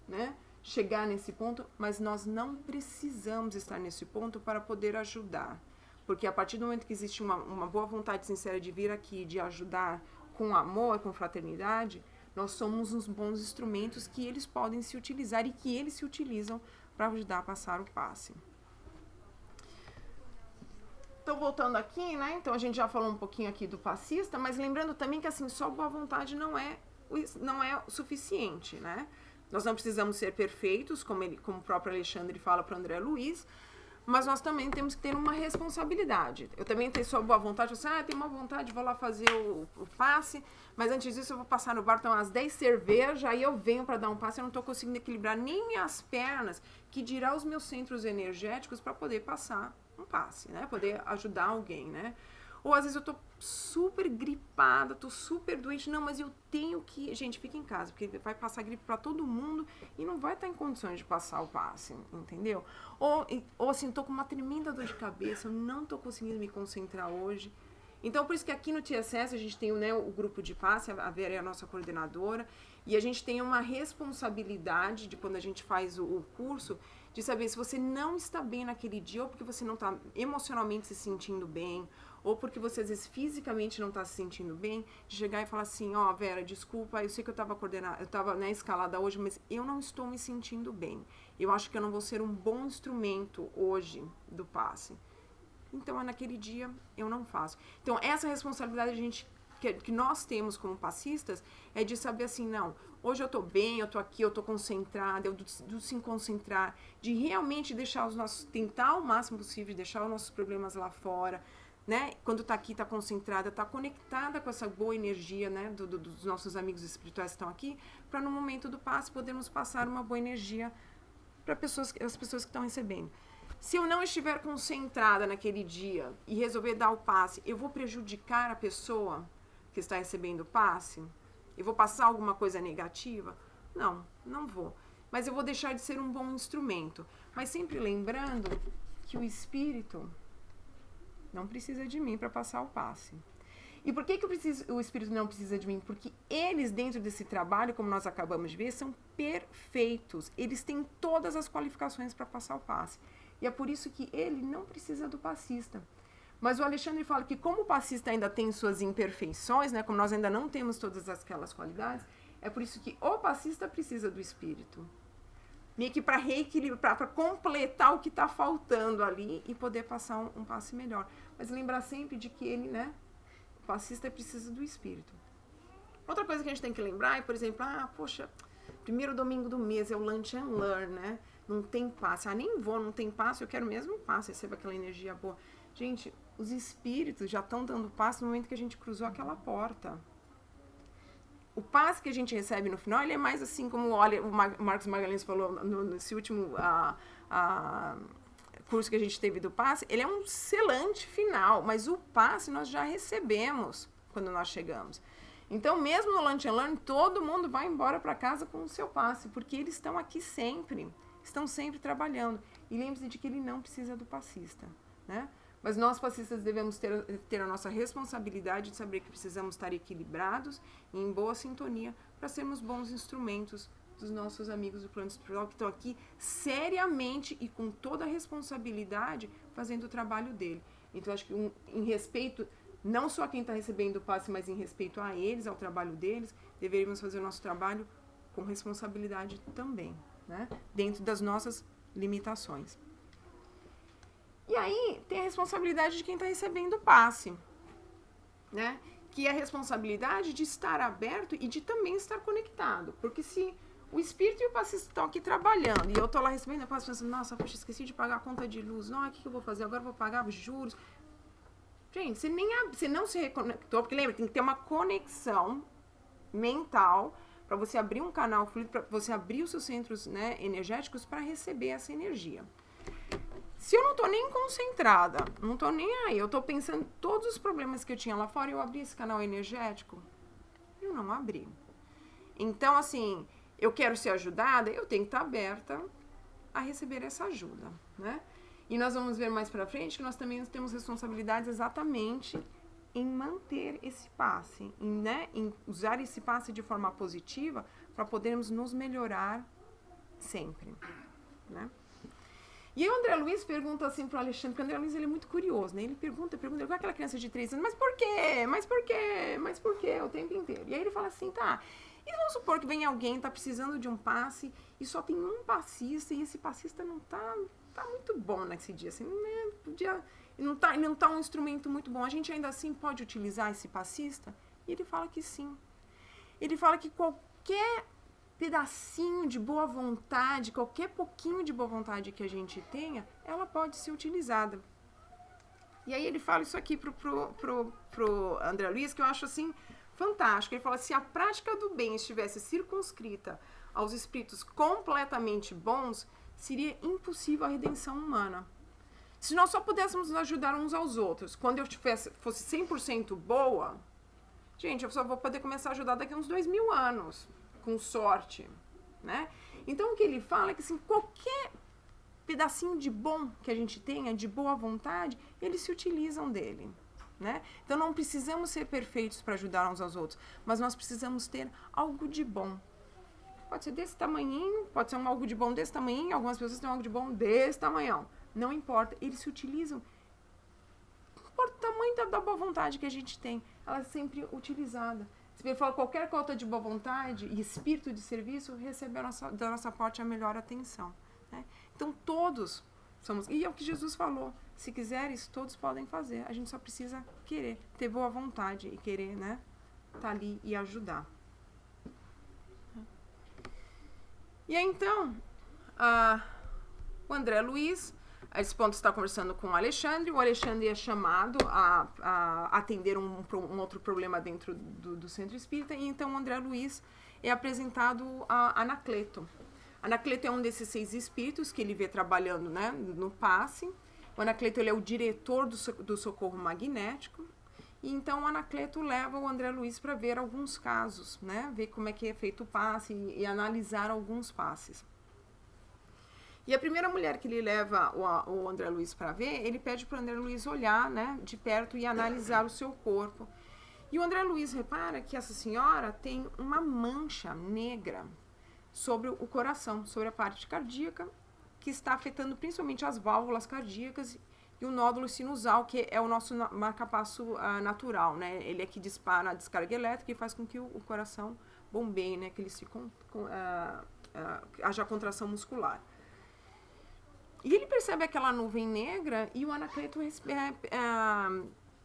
né, chegar nesse ponto, mas nós não precisamos estar nesse ponto para poder ajudar. Porque a partir do momento que existe uma boa vontade sincera de vir aqui, de ajudar com amor, com fraternidade, nós somos uns bons instrumentos que eles podem se utilizar e que eles se utilizam para ajudar a passar o passe. Então, voltando aqui, né? Então, a gente já falou um pouquinho aqui do passista, mas lembrando também que, assim, só boa vontade não é suficiente, né? Nós não precisamos ser perfeitos, como o próprio Alexandre fala para o André Luiz, mas nós também temos que ter uma responsabilidade. Eu também tenho só boa vontade, eu tenho uma vontade, vou lá fazer o passe, mas antes disso eu vou passar no bar, então às 10 cervejas, aí eu venho para dar um passe, eu não estou conseguindo equilibrar nem minhas pernas, que dirá os meus centros energéticos para poder passar um passe, né? Poder ajudar alguém, né? Ou às vezes eu tô super gripada, tô super doente, não, mas eu tenho que... Gente, fica em casa, porque vai passar gripe para todo mundo e não vai estar em condições de passar o passe, entendeu? Ou assim, tô com uma tremenda dor de cabeça, eu não tô conseguindo me concentrar hoje. Então, por isso que aqui no TSS a gente tem, né, o grupo de passe, a Vera é a nossa coordenadora, e a gente tem uma responsabilidade de quando a gente faz o curso, de saber se você não está bem naquele dia, ou porque você não está emocionalmente se sentindo bem, ou porque você às vezes fisicamente não está se sentindo bem, de chegar e falar assim, ó, Vera, desculpa, eu sei que eu estava na escalada hoje, mas eu não estou me sentindo bem. Eu acho que eu não vou ser um bom instrumento hoje do passe. Então, naquele dia, eu não faço. Então, essa responsabilidade que nós temos como passistas é de saber assim, não, hoje eu tô bem, eu tô aqui, eu tô concentrada, do se concentrar, de realmente deixar tentar o máximo possível, deixar os nossos problemas lá fora, né? Quando tá aqui, tá concentrada, tá conectada com essa boa energia, né? Dos nossos amigos espirituais que estão aqui, para no momento do passe podermos passar uma boa energia para as pessoas que estão recebendo. Se eu não estiver concentrada naquele dia e resolver dar o passe, eu vou prejudicar a pessoa que está recebendo o passe? Eu vou passar alguma coisa negativa? Não, não vou. Mas eu vou deixar de ser um bom instrumento. Mas sempre lembrando que o espírito não precisa de mim para passar o passe. E por que o espírito não precisa de mim? Porque eles, dentro desse trabalho, como nós acabamos de ver, são perfeitos. Eles têm todas as qualificações para passar o passe. E é por isso que ele não precisa do passista. Mas o Alexandre fala que como o passista ainda tem suas imperfeições, né, como nós ainda não temos todas aquelas qualidades, é por isso que o passista precisa do espírito. Meio que para reequilibrar, para completar o que está faltando ali e poder passar um passe melhor. Mas lembrar sempre de que ele, né, o passista precisa do espírito. Outra coisa que a gente tem que lembrar é, por exemplo, poxa, primeiro domingo do mês é o Lunch and Learn, né? Não tem passe. Nem vou, não tem passe, eu quero mesmo passe, receba aquela energia boa. Gente, os espíritos já estão dando passe no momento que a gente cruzou aquela porta. O passe que a gente recebe no final, ele é mais assim como, olha, o Marcos Magalhães falou nesse último curso que a gente teve do passe, ele é um selante final, mas o passe nós já recebemos quando nós chegamos. Então, mesmo no Lunch and Learn, todo mundo vai embora para casa com o seu passe, porque eles estão aqui sempre, estão sempre trabalhando. E lembre-se de que ele não precisa do passista, né? Mas nós, passistas, devemos ter a nossa responsabilidade de saber que precisamos estar equilibrados e em boa sintonia para sermos bons instrumentos dos nossos amigos do plano espiritual que estão aqui seriamente e com toda a responsabilidade fazendo o trabalho dele. Então, acho que em respeito, não só a quem está recebendo o passe, mas em respeito a eles, ao trabalho deles, deveríamos fazer o nosso trabalho com responsabilidade também, né? Dentro das nossas limitações. E aí tem a responsabilidade de quem está recebendo o passe, né? Que é a responsabilidade de estar aberto e de também estar conectado. Porque se o espírito e o passista estão aqui trabalhando e eu estou lá recebendo o passe pensando, nossa, poxa, esqueci de pagar a conta de luz, não, o que eu vou fazer? Agora eu vou pagar os juros. Gente, você não se reconectou, porque lembra, tem que ter uma conexão mental para você abrir um canal fluido, para você abrir os seus centros, né, energéticos para receber essa energia. Se eu não tô nem concentrada, não tô nem aí, eu tô pensando em todos os problemas que eu tinha lá fora, eu abri esse canal energético? Eu não abri. Então, assim, eu quero ser ajudada, eu tenho que estar aberta a receber essa ajuda, né? E nós vamos ver mais pra frente que nós também temos responsabilidades exatamente em manter esse passe, em usar esse passe de forma positiva para podermos nos melhorar sempre, né? E aí o André Luiz pergunta assim pro Alexandre, porque o André Luiz ele é muito curioso, né? Ele pergunta, igual aquela criança de 3 anos, mas por quê? Mas por quê? Mas por quê? O tempo inteiro. E aí ele fala assim, tá, e vamos supor que vem alguém, tá precisando de um passe, e só tem um passista, e esse passista não tá muito bom nesse dia, assim, né? Não tá um instrumento muito bom. A gente ainda assim pode utilizar esse passista? E ele fala que sim. Ele fala que qualquer pedacinho de boa vontade, qualquer pouquinho de boa vontade que a gente tenha, ela pode ser utilizada. E aí ele fala isso aqui pro André Luiz, que eu acho assim fantástico. Ele fala, se a prática do bem estivesse circunscrita aos espíritos completamente bons, seria impossível a redenção humana. Se nós só pudéssemos nos ajudar uns aos outros, quando eu fosse 100% boa, gente, eu só vou poder começar a ajudar daqui a uns 2000 anos. Com sorte, né? Então o que ele fala é que assim, qualquer pedacinho de bom que a gente tenha, de boa vontade, eles se utilizam dele, né? Então não precisamos ser perfeitos para ajudar uns aos outros, mas nós precisamos ter algo de bom. Pode ser desse tamanhinho, pode ser algo de bom desse tamanhinho, algumas pessoas têm algo de bom desse tamanhão. Não importa, eles se utilizam por tamanho da boa vontade que a gente tem. Ela é sempre utilizada. Se ele fala qualquer cota de boa vontade e espírito de serviço, recebe da nossa parte a melhor atenção, né? Então todos somos, e é o que Jesus falou, se quiseres, todos podem fazer, a gente só precisa querer, ter boa vontade e querer, né, tá ali e ajudar. E aí então, o André Luiz, a esse ponto está conversando com o Alexandre é chamado a atender um outro problema dentro do centro espírita, e então o André Luiz é apresentado a Anacleto. Anacleto é um desses 6 espíritos que ele vê trabalhando, né, no passe. O Anacleto ele é o diretor do socorro magnético, e então o Anacleto leva o André Luiz para ver alguns casos, né, ver como é que é feito o passe e analisar alguns passes. E a primeira mulher que ele leva o André Luiz para ver, ele pede para o André Luiz olhar, né, de perto e analisar o seu corpo. E o André Luiz repara que essa senhora tem uma mancha negra sobre o coração, sobre a parte cardíaca, que está afetando principalmente as válvulas cardíacas e o nódulo sinusal, que é o nosso marcapasso natural, né? Ele é que dispara a descarga elétrica e faz com que o coração bombeie, né, que ele haja contração muscular. E ele percebe aquela nuvem negra e o Anacleto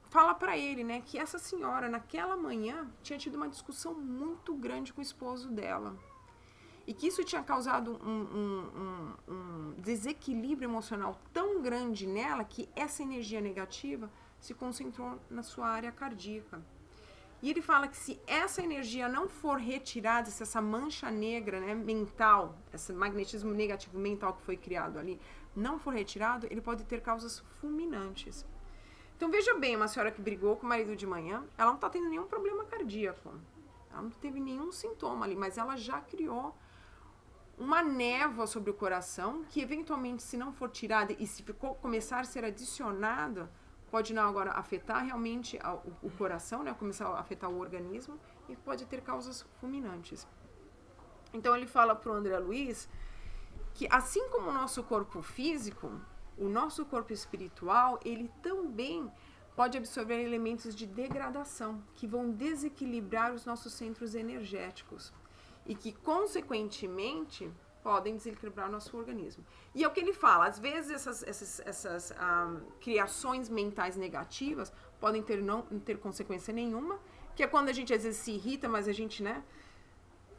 fala para ele, né, que essa senhora, naquela manhã, tinha tido uma discussão muito grande com o esposo dela. E que isso tinha causado um desequilíbrio emocional tão grande nela que essa energia negativa se concentrou na sua área cardíaca. E ele fala que se essa energia não for retirada, se essa mancha negra, né, mental, esse magnetismo negativo mental que foi criado ali, não for retirado, ele pode ter causas fulminantes. Então veja bem, uma senhora que brigou com o marido de manhã, ela não está tendo nenhum problema cardíaco, ela não teve nenhum sintoma ali, mas ela já criou uma névoa sobre o coração, que eventualmente, se não for tirada e se começar a ser adicionada, pode não agora afetar realmente o coração, né, começar a afetar o organismo, e pode ter causas fulminantes. Então ele fala para o André Luiz que assim como o nosso corpo físico, o nosso corpo espiritual, ele também pode absorver elementos de degradação que vão desequilibrar os nossos centros energéticos e que, consequentemente, podem desequilibrar o nosso organismo. E é o que ele fala, às vezes essas criações mentais negativas podem não ter consequência nenhuma, que é quando a gente às vezes se irrita, mas a gente, né,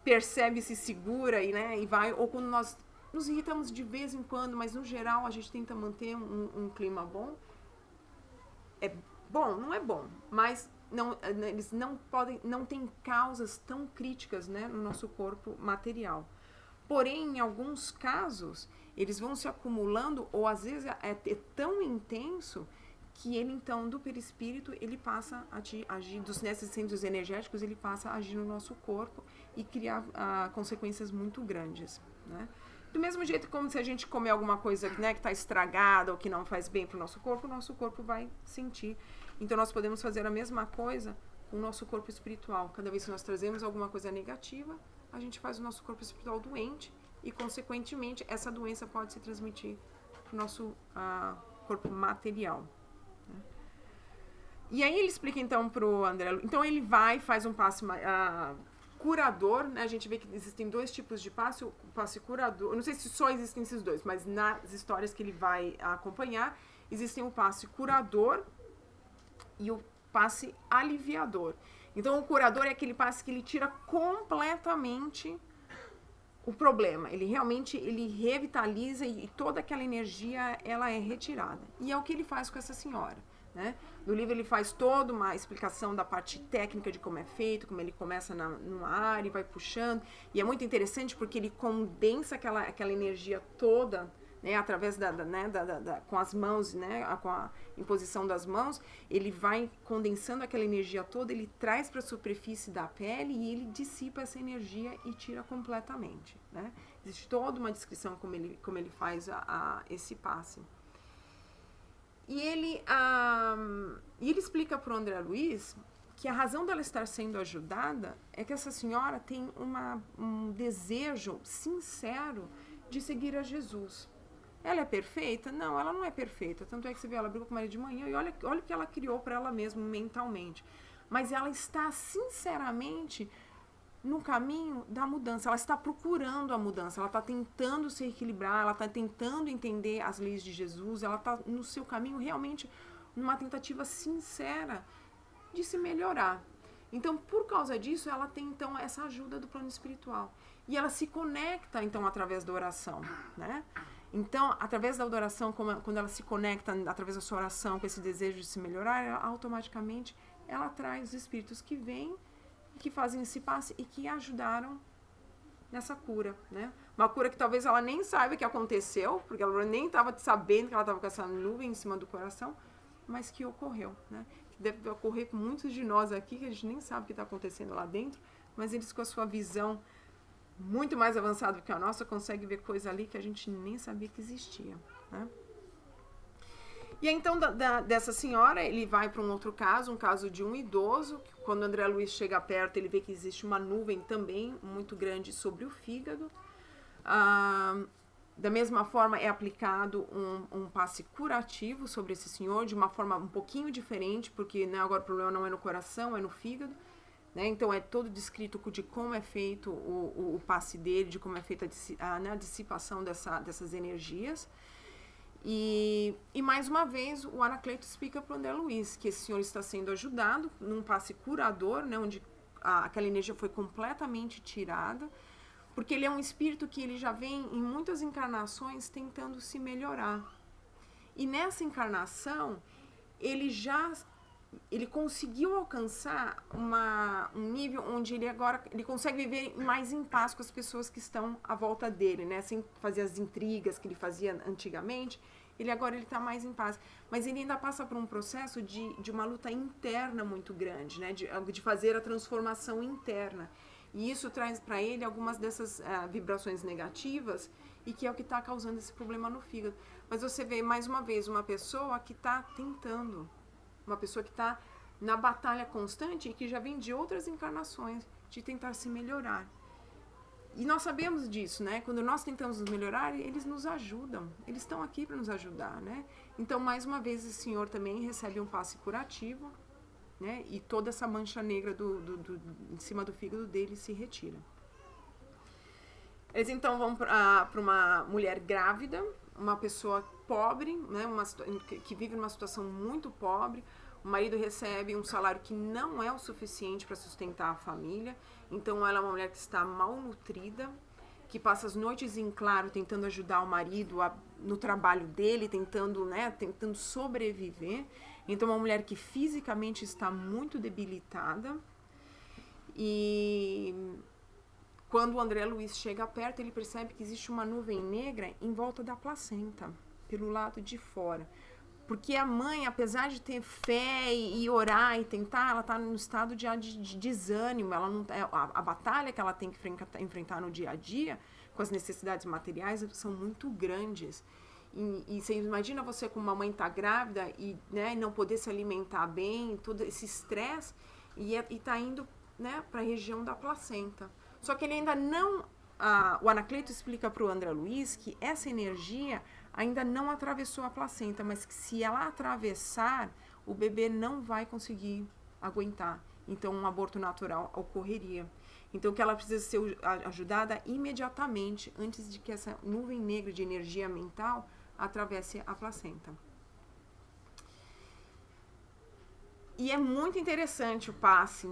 percebe, se segura e vai, ou quando nós nos irritamos de vez em quando, mas no geral a gente tenta manter um clima bom. É bom, não é bom, mas eles não têm causas tão críticas, né, no nosso corpo material. Porém, em alguns casos, eles vão se acumulando, ou às vezes é tão intenso que ele, então, do perispírito, ele passa a agir, nesses centros energéticos, ele passa a agir no nosso corpo e criar consequências muito grandes, né? Do mesmo jeito como se a gente comer alguma coisa, né, que está estragada ou que não faz bem para o nosso corpo vai sentir. Então, nós podemos fazer a mesma coisa com o nosso corpo espiritual. Cada vez que nós trazemos alguma coisa negativa, a gente faz o nosso corpo espiritual doente e, consequentemente, essa doença pode se transmitir para o nosso corpo material. Né? E aí ele explica então para o André, então ele vai e faz um passe curador, né? A gente vê que existem dois tipos de passe, o passe curador, eu não sei se só existem esses dois, mas nas histórias que ele vai acompanhar, existem o passe curador e o passe aliviador. Então o curador é aquele passe que ele tira completamente o problema, ele realmente revitaliza e toda aquela energia ela é retirada. E é o que ele faz com essa senhora. Né? No livro ele faz toda uma explicação da parte técnica de como é feito, como ele começa no ar e vai puxando, e é muito interessante porque ele condensa aquela energia toda, né, através com as mãos, né, com a imposição das mãos, ele vai condensando aquela energia toda, ele traz para a superfície da pele e ele dissipa essa energia e tira completamente. Né? Existe toda uma descrição como ele faz esse passe. E ele explica para o André Luiz que a razão dela estar sendo ajudada é que essa senhora tem um desejo sincero de seguir a Jesus. Ela é perfeita? Não, ela não é perfeita. Tanto é que você vê, ela brigou com o marido de manhã e olha o que ela criou para ela mesma mentalmente. Mas ela está sinceramente no caminho da mudança, ela está procurando a mudança, ela está tentando se equilibrar, ela está tentando entender as leis de Jesus, ela está no seu caminho realmente numa tentativa sincera de se melhorar. Então, por causa disso, ela tem então essa ajuda do plano espiritual. E ela se conecta então através da oração, né? Então, através da oração, quando ela se conecta através da sua oração com esse desejo de se melhorar, automaticamente ela atrai os espíritos que vêm, que fazem esse passe e que ajudaram nessa cura, né? Uma cura que talvez ela nem saiba que aconteceu, porque ela nem estava sabendo que ela estava com essa nuvem em cima do coração, mas que ocorreu, né? Que deve ocorrer com muitos de nós aqui, que a gente nem sabe o que está acontecendo lá dentro, mas eles com a sua visão muito mais avançada que a nossa, conseguem ver coisa ali que a gente nem sabia que existia, né? E aí, então, dessa senhora, ele vai para um outro caso, um caso de um idoso, que quando o André Luiz chega perto, ele vê que existe uma nuvem também muito grande sobre o fígado. Da mesma forma, é aplicado um passe curativo sobre esse senhor, de uma forma um pouquinho diferente, porque, né, agora o problema não é no coração, é no fígado. Né? Então, é todo descrito de como é feito o passe dele, de como é feita a dissipação dessas energias. E mais uma vez o Anacleto explica para o André Luiz que esse senhor está sendo ajudado num passe curador, né, onde aquela energia foi completamente tirada, porque ele é um espírito que ele já vem em muitas encarnações tentando se melhorar. E nessa encarnação ele conseguiu alcançar um nível onde ele consegue viver mais em paz com as pessoas que estão à volta dele, né? Sem fazer as intrigas que ele fazia antigamente, agora ele está mais em paz. Mas ele ainda passa por um processo de uma luta interna muito grande, né? De fazer a transformação interna. E isso traz para ele algumas dessas vibrações negativas e que é o que está causando esse problema no fígado. Mas você vê, mais uma vez, uma pessoa que está tentando, uma pessoa que está na batalha constante e que já vem de outras encarnações de tentar se melhorar. E nós sabemos disso, né? Quando nós tentamos nos melhorar, eles nos ajudam. Eles estão aqui para nos ajudar, né? Então, mais uma vez, esse senhor também recebe um passe curativo, né? E toda essa mancha negra em cima do fígado dele se retira. Eles então vão para uma mulher grávida, uma pessoa pobre, né, que vive numa situação muito pobre. O marido recebe um salário que não é o suficiente para sustentar a família. Então ela é uma mulher que está malnutrida, que passa as noites em claro tentando ajudar o marido no trabalho dele, tentando sobreviver. Então é uma mulher que fisicamente está muito debilitada. E quando o André Luiz chega perto, ele percebe que existe uma nuvem negra em volta da placenta, pelo lado de fora. Porque a mãe, apesar de ter fé e orar e tentar, ela está num estado de desânimo. Ela não, a batalha que ela tem que enfrentar no dia a dia, com as necessidades materiais, são muito grandes. E você imagina você com uma mãe tá grávida e, né, não poder se alimentar bem, todo esse estresse, e está indo, né, para a região da placenta. Só que ele ainda não... o Anacleto explica para o André Luiz que essa energia ainda não atravessou a placenta, mas que se ela atravessar, o bebê não vai conseguir aguentar. Então, um aborto natural ocorreria. Então, que ela precisa ser ajudada imediatamente, antes de que essa nuvem negra de energia mental atravesse a placenta. E é muito interessante o passe.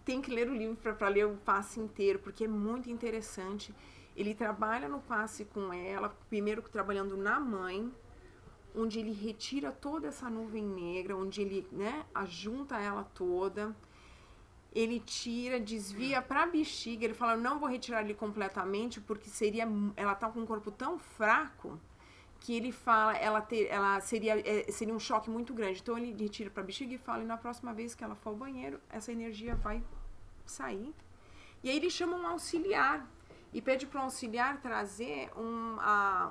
Tem que ler o livro para ler o passe inteiro, porque é muito interessante. Ele trabalha no passe com ela, primeiro trabalhando na mãe, onde ele retira toda essa nuvem negra, onde ele, né, ajunta ela toda. Ele tira, desvia para a bexiga. Ele fala, não vou retirar ele completamente, porque ela tá com um corpo tão fraco que ele fala, seria um choque muito grande. Então ele retira para a bexiga e fala, e na próxima vez que ela for ao banheiro, essa energia vai sair. E aí ele chama um auxiliar e pede para o auxiliar trazer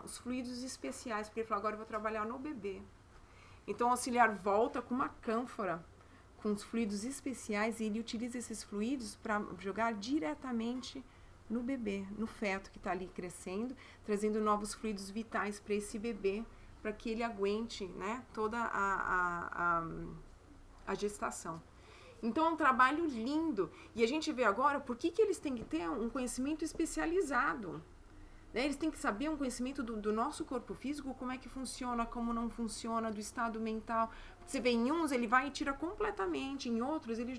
os fluidos especiais, porque ele fala, agora eu vou trabalhar no bebê. Então o auxiliar volta com uma cânfora com os fluidos especiais e ele utiliza esses fluidos para jogar diretamente no bebê, no feto que está ali crescendo, trazendo novos fluidos vitais para esse bebê, para que ele aguente, né, toda a gestação. Então é um trabalho lindo. E a gente vê agora por que eles têm que ter um conhecimento especializado. Né? Eles têm que saber um conhecimento do nosso corpo físico, como é que funciona, como não funciona, do estado mental. Você vê, em uns ele vai e tira completamente, em outros ele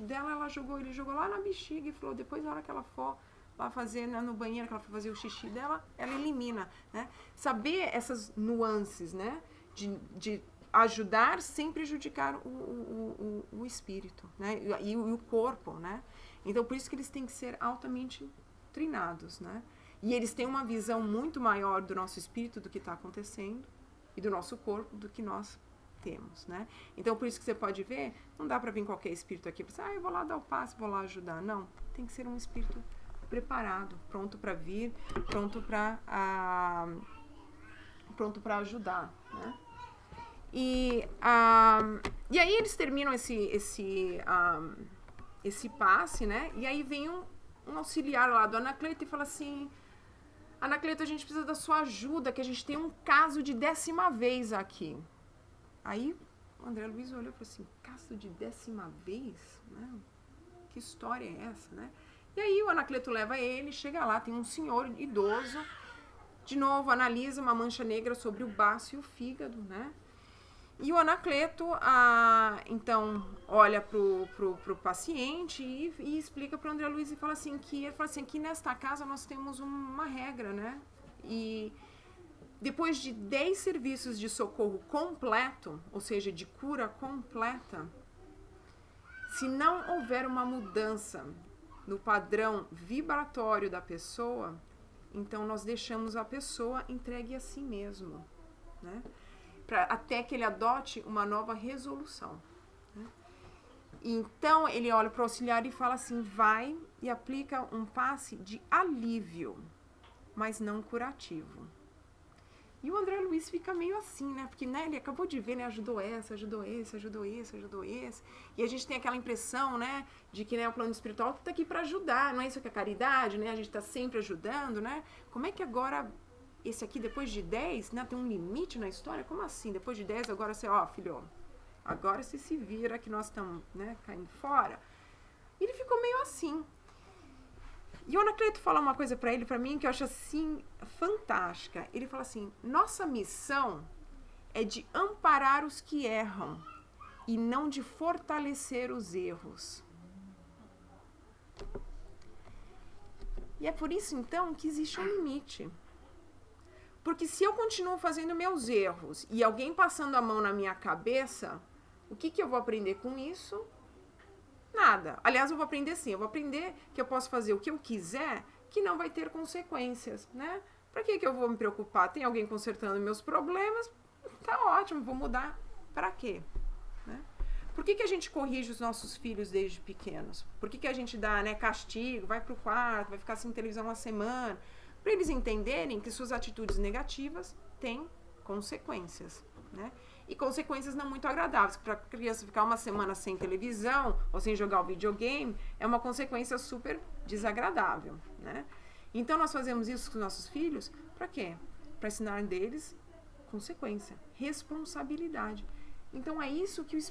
jogou lá na bexiga e falou, depois na hora que ela for lá fazer, né, no banheiro, que ela for fazer o xixi dela, ela elimina, né? Saber essas nuances, né, de ajudar sem prejudicar o espírito, né, e o corpo, né? Então, por isso que eles têm que ser altamente treinados, né? E eles têm uma visão muito maior do nosso espírito, do que está acontecendo, e do nosso corpo, do que nós temos, né? Então, por isso que você pode ver, não dá para vir qualquer espírito aqui e pensar, eu vou lá dar o passe, vou lá ajudar. Não, tem que ser um espírito preparado, pronto para vir, pronto para ajudar, né? E aí eles terminam esse passe, né? E aí vem um auxiliar lá do Anacleto e fala assim, Anacleto, a gente precisa da sua ajuda, que a gente tem um caso de 10ª vez aqui. Aí o André Luiz olhou e falou assim, caso de 10ª vez? Né? Que história é essa, né? E aí o Anacleto leva ele, chega lá, tem um senhor idoso, de novo analisa uma mancha negra sobre o baço e o fígado, né? E o Anacleto, então, olha pro paciente e explica para o André Luiz e fala assim, que nesta casa nós temos uma regra, né? E depois de 10 serviços de socorro completo, ou seja, de cura completa, se não houver uma mudança no padrão vibratório da pessoa, então nós deixamos a pessoa entregue a si mesmo, né? Até que ele adote uma nova resolução, né? Então ele olha para o auxiliar e fala assim, vai e aplica um passe de alívio, mas não curativo. E o André Luiz fica meio assim, né? Porque, né, ele acabou de ver, né? Ajudou esse, ajudou esse, ajudou esse, ajudou esse. E a gente tem aquela impressão, né? De que, né, o plano espiritual está aqui para ajudar. Não é isso que é caridade, né? A gente está sempre ajudando, né? Como é que agora, esse aqui, depois de 10, né? Tem um limite na história? Como assim? Depois de 10, agora você, filho, agora você se vira que nós estamos, né, caindo fora. E ele ficou meio assim. E o Anacleto fala uma coisa para mim, que eu acho assim fantástica. Ele fala assim, nossa missão é de amparar os que erram e não de fortalecer os erros. E é por isso então que existe um limite. Porque se eu continuo fazendo meus erros e alguém passando a mão na minha cabeça, o que eu vou aprender com isso? Nada. Aliás, eu vou aprender sim. Eu vou aprender que eu posso fazer o que eu quiser, que não vai ter consequências, né? Pra que eu vou me preocupar? Tem alguém consertando meus problemas? Tá ótimo, vou mudar. Pra quê? Né? Por que a gente corrige os nossos filhos desde pequenos? Por que a gente dá, né, castigo, vai pro quarto, vai ficar sem televisão uma semana? Para eles entenderem que suas atitudes negativas têm consequências, né? E consequências não muito agradáveis. Para a criança ficar uma semana sem televisão ou sem jogar o videogame é uma consequência super desagradável, né? Então nós fazemos isso com os nossos filhos para quê? Para ensinar deles consequência, responsabilidade. Então é isso que os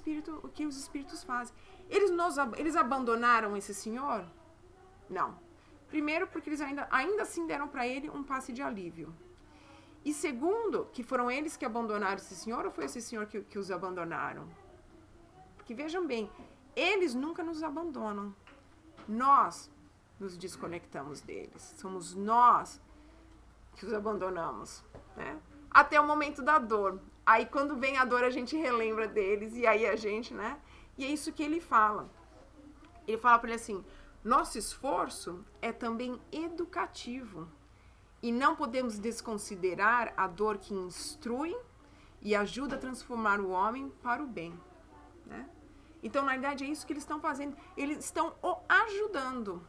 espíritos fazem. Eles abandonaram esse senhor? Não. Primeiro, porque eles ainda assim deram para ele um passe de alívio. E segundo, que foram eles que abandonaram esse senhor ou foi esse senhor que os abandonaram? Porque vejam bem, eles nunca nos abandonam. Nós nos desconectamos deles. Somos nós que os abandonamos, né? Até o momento da dor. Aí quando vem a dor a gente relembra deles e aí a gente, né? E é isso que ele fala. Ele fala para ele assim: nosso esforço é também educativo e não podemos desconsiderar a dor que instrui e ajuda a transformar o homem para o bem, né? Então, na verdade, é isso que eles estão fazendo. Eles estão o ajudando.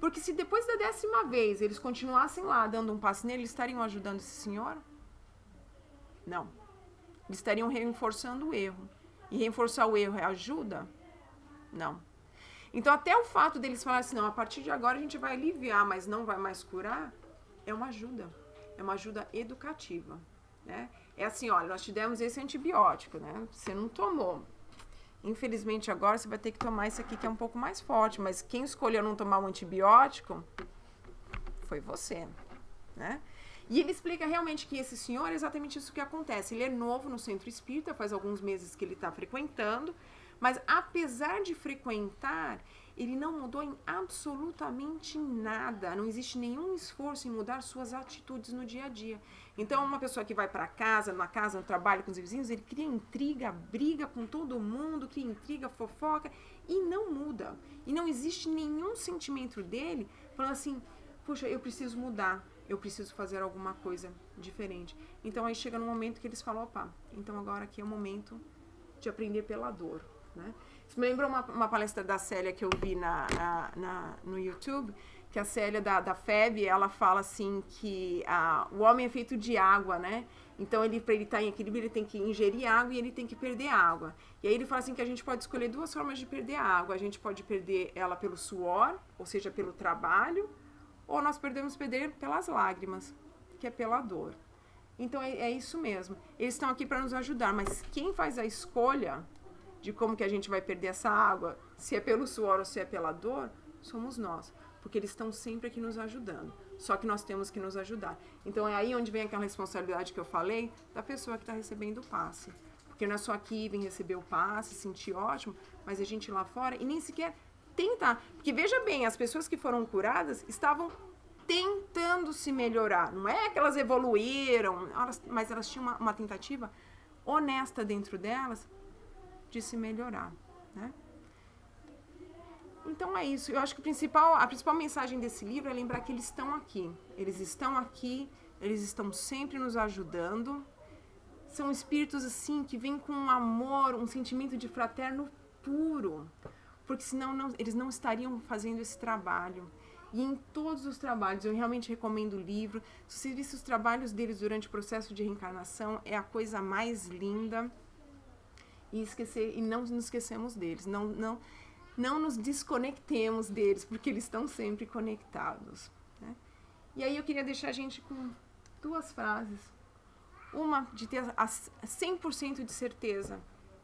Porque se depois da 10ª vez eles continuassem lá dando um passe nele, eles estariam ajudando esse senhor? Não. Eles estariam reforçando o erro. E reforçar o erro é ajuda? Não. Então, até o fato deles falarem assim, não, a partir de agora a gente vai aliviar, mas não vai mais curar, é uma ajuda. É uma ajuda educativa, né? É assim, olha, nós te demos esse antibiótico, né? Você não tomou. Infelizmente, agora você vai ter que tomar esse aqui que é um pouco mais forte, mas quem escolheu não tomar um antibiótico foi você, né? E ele explica realmente que esse senhor é exatamente isso que acontece. Ele é novo no centro espírita, faz alguns meses que ele está frequentando, mas apesar de frequentar, ele não mudou em absolutamente nada. Não existe nenhum esforço em mudar suas atitudes no dia a dia. Então, uma pessoa que vai para casa, no trabalho com os vizinhos, ele cria intriga, briga com todo mundo, cria intriga, fofoca e não muda. E não existe nenhum sentimento dele falando assim, puxa, eu preciso mudar, eu preciso fazer alguma coisa diferente. Então, aí chega no momento que eles falam, opa, então agora aqui é o momento de aprender pela dor, né? Isso me lembra uma palestra da Célia que eu vi no YouTube, que a Célia da FEB, ela fala assim que o homem é feito de água, né? Então, para ele estar em equilíbrio, ele tem que ingerir água e ele tem que perder água. E aí ele fala assim que a gente pode escolher 2 formas de perder a água. A gente pode perder ela pelo suor, ou seja, pelo trabalho, ou nós podemos perder pelas lágrimas, que é pela dor. Então, é isso mesmo. Eles estão aqui para nos ajudar, mas quem faz a escolha de como que a gente vai perder essa água, se é pelo suor ou se é pela dor, somos nós. Porque eles estão sempre aqui nos ajudando. Só que nós temos que nos ajudar. Então é aí onde vem aquela responsabilidade que eu falei da pessoa que está recebendo o passe. Porque não é só aqui vir receber o passe, sentir ótimo, mas a gente ir lá fora e nem sequer tentar. Porque veja bem, as pessoas que foram curadas estavam tentando se melhorar. Não é que elas evoluíram, mas elas tinham uma tentativa honesta dentro delas de se melhorar, né? Então é isso. Eu acho que a principal mensagem desse livro é lembrar que eles estão aqui. Eles estão aqui, eles estão sempre nos ajudando. São espíritos assim que vêm com um amor, um sentimento de fraterno puro. Porque senão eles não estariam fazendo esse trabalho. E em todos os trabalhos, eu realmente recomendo o livro. Se você visse os trabalhos deles durante o processo de reencarnação, é a coisa mais linda. E não nos esquecemos deles. Não nos desconectemos deles, porque eles estão sempre conectados, né? E aí eu queria deixar a gente com 2 frases. Uma, de ter 100% de certeza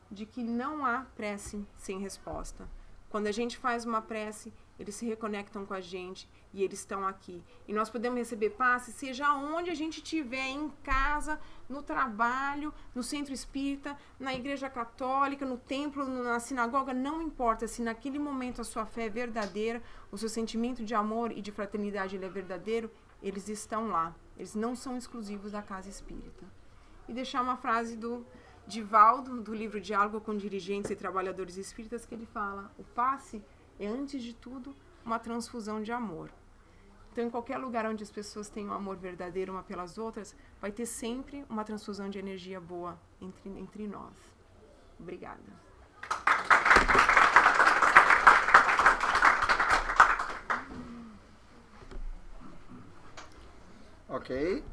de que não há prece sem resposta. Quando a gente faz uma prece, eles se reconectam com a gente e eles estão aqui. E nós podemos receber passe, seja onde a gente estiver, em casa, no trabalho, no centro espírita, na igreja católica, no templo, na sinagoga, não importa se naquele momento a sua fé é verdadeira, o seu sentimento de amor e de fraternidade ele é verdadeiro, eles estão lá. Eles não são exclusivos da casa espírita. E deixar uma frase do Divaldo, do livro Diálogo com Dirigentes e Trabalhadores Espíritas, que ele fala, o passe é, antes de tudo, uma transfusão de amor. Então, em qualquer lugar onde as pessoas têm um amor verdadeiro uma pelas outras, vai ter sempre uma transfusão de energia boa entre nós. Obrigada. Ok.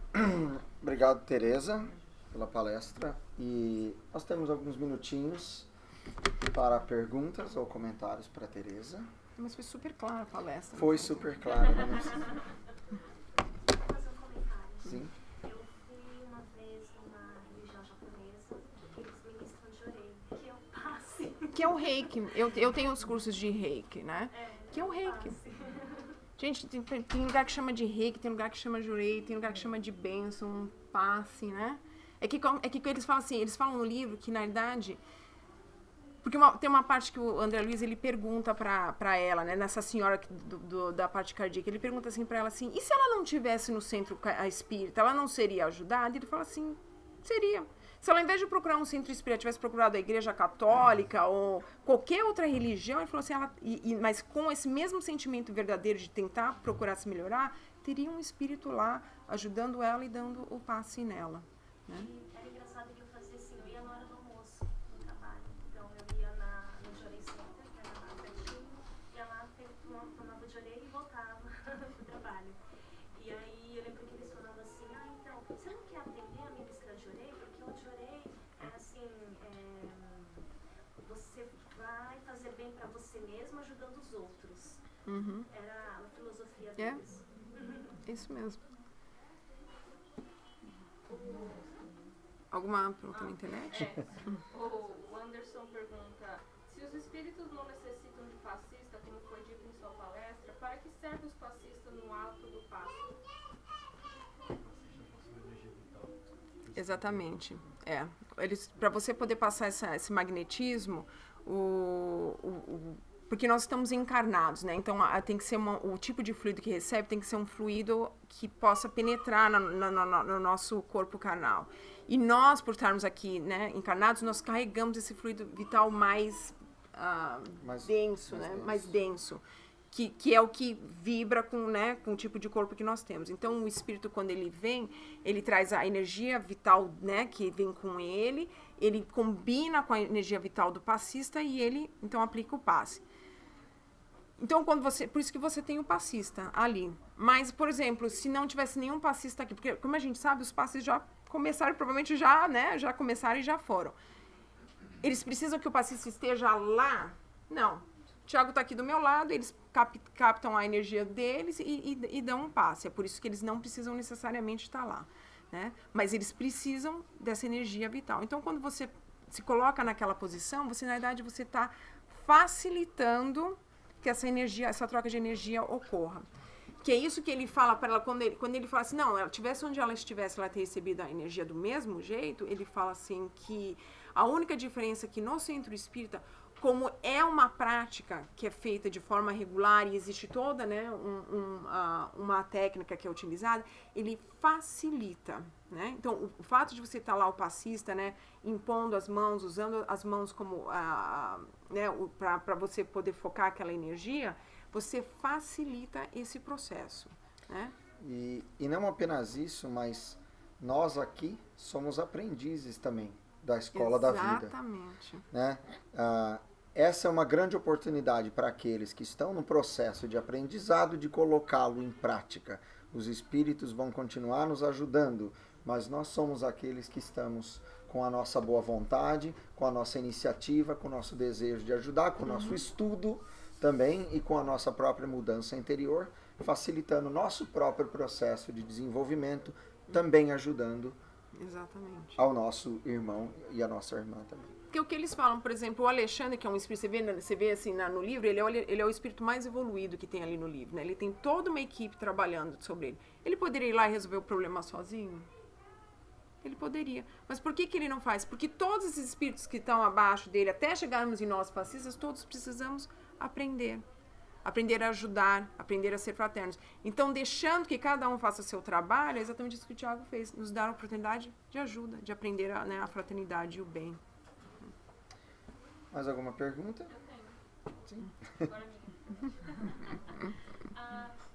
Obrigado, Tereza, pela palestra. E nós temos alguns minutinhos para perguntas ou comentários para a Tereza. Mas foi super clara a palestra. Foi super clara. Vou fazer um comentário. Sim. Eu fui uma vez numa Que é o reiki. Eu tenho os cursos de reiki, né? Que é o reiki. Gente, tem lugar que chama de reiki, tem lugar que chama jurei, tem lugar que chama de bênção, passe, né? É que eles falam assim, eles falam no livro que, na verdade... Porque tem uma parte que o André Luiz, ele pergunta pra ela, né? Nessa senhora da parte cardíaca, ele pergunta assim pra ela assim, e se ela não tivesse no centro espírita, ela não seria ajudada? E ele fala assim, seria. Se ela, ao invés de procurar um centro espírita, tivesse procurado a igreja católica ou qualquer outra religião, ele falou assim, mas com esse mesmo sentimento verdadeiro de tentar procurar se melhorar, teria um espírito lá ajudando ela e dando o passe nela. Né? E era engraçado que eu fazia assim, eu ia na hora do almoço no trabalho. Então eu ia no Jorei Center, que era lá pertinho, ia lá, tomava o Jorei e voltava pro trabalho. E aí eu lembro que eles falavam assim, então, você não quer aprender a ministrar Jorei? Porque o Jorei é assim, você vai fazer bem pra você mesmo ajudando os outros. Uhum. Era a filosofia deles. Isso mesmo. Alguma pergunta na internet? O Anderson pergunta, se os espíritos não necessitam de passista, como foi dito em sua palestra, para que servem os passistas no ato do passe? Exatamente. Para você poder passar esse magnetismo, porque nós estamos encarnados, né? Então tem que ser o tipo de fluido que recebe tem que ser um fluido que possa penetrar no nosso corpo carnal. E nós, por estarmos aqui, né, encarnados, nós carregamos esse fluido vital mais denso, né? Mais denso. Que é o que vibra com o tipo de corpo que nós temos. Então, o espírito, quando ele vem, ele traz a energia vital, né, que vem com ele combina com a energia vital do passista e ele, então, aplica o passe. Então, por isso que você tem o passista ali. Mas, por exemplo, se não tivesse nenhum passista aqui, porque, como a gente sabe, os passes já começaram, provavelmente já começaram e já foram. Eles precisam que o passista esteja lá? Não. O Tiago está aqui do meu lado, eles captam a energia deles e dão um passe. É por isso que eles não precisam necessariamente estar lá. Né? Mas eles precisam dessa energia vital. Então, quando você se coloca naquela posição, você, na verdade, você está facilitando que essa troca de energia ocorra. Que é isso que ele fala para ela, quando ele fala assim, não, ela tivesse onde ela estivesse, ela ter recebido a energia do mesmo jeito, ele fala assim que a única diferença é que no centro espírita, como é uma prática que é feita de forma regular e existe toda, né, uma técnica que é utilizada, ele facilita, né? Então, o fato de você estar lá, o passista, né, impondo as mãos, usando as mãos como, né, para você poder focar aquela energia, você facilita esse processo, né? E não apenas isso, mas nós aqui somos aprendizes também da escola da vida. Exatamente. Né? Essa é uma grande oportunidade para aqueles que estão no processo de aprendizado de colocá-lo em prática. Os espíritos vão continuar nos ajudando, mas nós somos aqueles que estamos com a nossa boa vontade, com a nossa iniciativa, com o nosso desejo de ajudar, com o nosso estudo também e com a nossa própria mudança interior, facilitando o nosso próprio processo de desenvolvimento, também ajudando Exatamente. ao nosso irmão e a nossa irmã também. Porque o que eles falam, por exemplo, o Alexandre, que é um espírito, você vê assim no livro, ele é o espírito mais evoluído que tem ali no livro, né? Ele tem toda uma equipe trabalhando sobre ele. Ele poderia ir lá e resolver o problema sozinho? Ele poderia. Mas por que ele não faz? Porque todos esses espíritos que estão abaixo dele, até chegarmos em nós passistas, todos precisamos aprender. Aprender a ajudar, aprender a ser fraternos. Então, deixando que cada um faça seu trabalho, é exatamente isso que o Tiago fez. Nos dar a oportunidade de ajuda, de aprender a fraternidade e o bem. Mais alguma pergunta? Eu tenho. Sim. Agora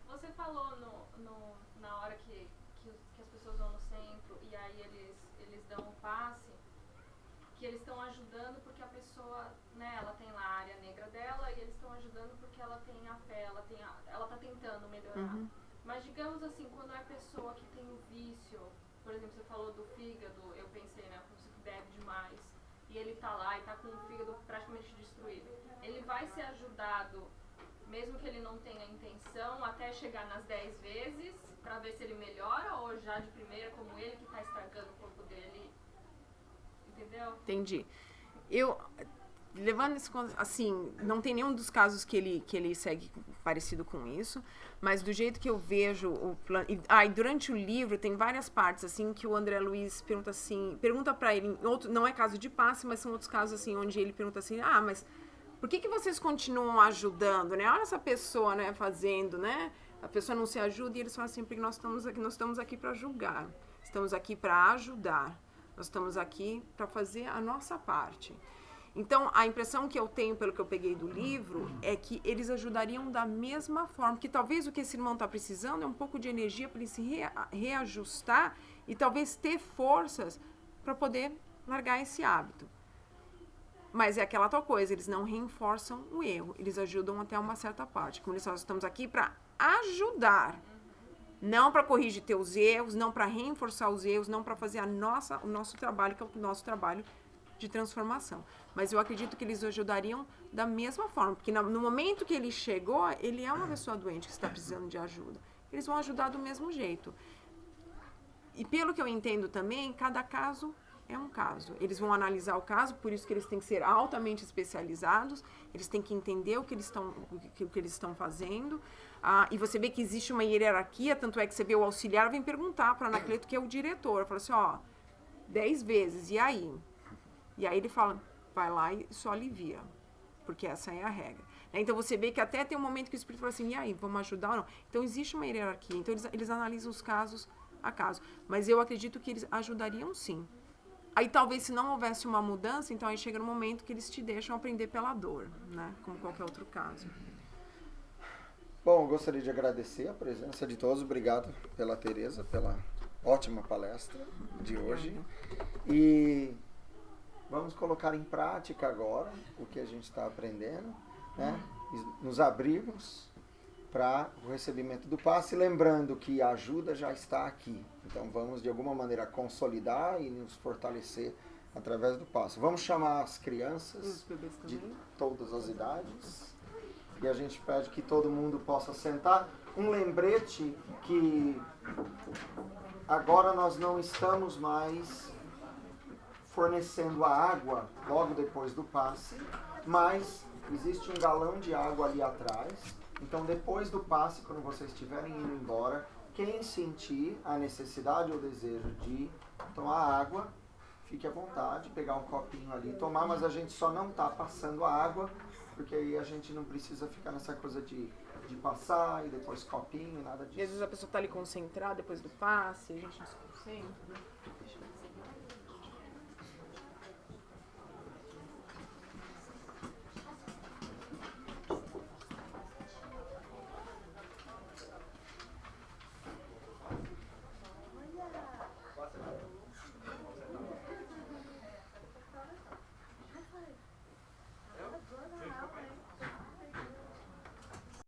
você falou na hora que as pessoas vão no centro e aí eles dão o passe, que eles estão ajudando porque a pessoa, né, ela tem lá a área negra dela e eles estão ajudando porque ela tem a fé, ela tá tentando melhorar. Uhum. Mas digamos assim, quando é a pessoa que tem o vício, por exemplo, você falou do fígado, eu pensei, né, a pessoa que bebe demais, e ele tá lá e tá com o fígado praticamente destruído. Ele vai ser ajudado, mesmo que ele não tenha intenção, até chegar nas 10 vezes, pra ver se ele melhora, ou já de primeira, como ele que tá estragando o corpo dele? Entendeu? Entendi. levando isso, assim, não tem nenhum dos casos que ele segue parecido com isso, mas do jeito que eu vejo o plano... E durante o livro tem várias partes, assim, que o André Luiz pergunta assim, pergunta pra ele, não é caso de passe, mas são outros casos, assim, onde ele pergunta assim, mas por que vocês continuam ajudando, né? Olha essa pessoa, né, fazendo, né? A pessoa não se ajuda, e eles falam assim, porque nós estamos aqui para julgar, estamos aqui para ajudar, nós estamos aqui para fazer a nossa parte. Então, a impressão que eu tenho, pelo que eu peguei do livro, é que eles ajudariam da mesma forma, que talvez o que esse irmão está precisando é um pouco de energia para ele se reajustar e talvez ter forças para poder largar esse hábito. Mas é aquela tal coisa, eles não reforçam o erro, eles ajudam até uma certa parte. Como eles falam, estamos aqui para ajudar, não para corrigir teus erros, não para reforçar os erros, não para fazer o nosso trabalho, que é o nosso trabalho de transformação. Mas eu acredito que eles ajudariam da mesma forma, porque no momento que ele chegou, ele é uma pessoa doente que está precisando de ajuda. Eles vão ajudar do mesmo jeito. E pelo que eu entendo também, cada caso é um caso. Eles vão analisar o caso, por isso que eles têm que ser altamente especializados, eles têm que entender o que eles estão fazendo. E você vê que existe uma hierarquia, tanto é que você vê o auxiliar vem perguntar para o Anacleto, que é o diretor, fala assim, 10 vezes, e aí? E aí ele fala, vai lá e só alivia, porque essa é a regra. Então você vê que até tem um momento que o Espírito fala assim, e aí, vamos ajudar ou não? Então existe uma hierarquia, então eles analisam os casos a caso. Mas eu acredito que eles ajudariam sim. Aí talvez se não houvesse uma mudança, então aí chega no momento que eles te deixam aprender pela dor, né? Como qualquer outro caso. Bom, eu gostaria de agradecer a presença de todos. Obrigado pela Tereza, pela ótima palestra de hoje. E vamos colocar em prática agora o que a gente está aprendendo, né? Nos abrirmos para o recebimento do passe, lembrando que a ajuda já está aqui. Então vamos de alguma maneira consolidar e nos fortalecer através do passe. Vamos chamar as crianças de todas as idades e a gente pede que todo mundo possa sentar. Um lembrete que agora nós não estamos mais fornecendo a água logo depois do passe, mas existe um galão de água ali atrás. Então, depois do passe, quando vocês estiverem indo embora, quem sentir a necessidade ou desejo de tomar água, fique à vontade, pegar um copinho ali e tomar, mas a gente só não está passando a água, porque aí a gente não precisa ficar nessa coisa de passar e depois copinho e nada disso. E às vezes a pessoa está ali concentrada depois do passe, a gente não se concentra.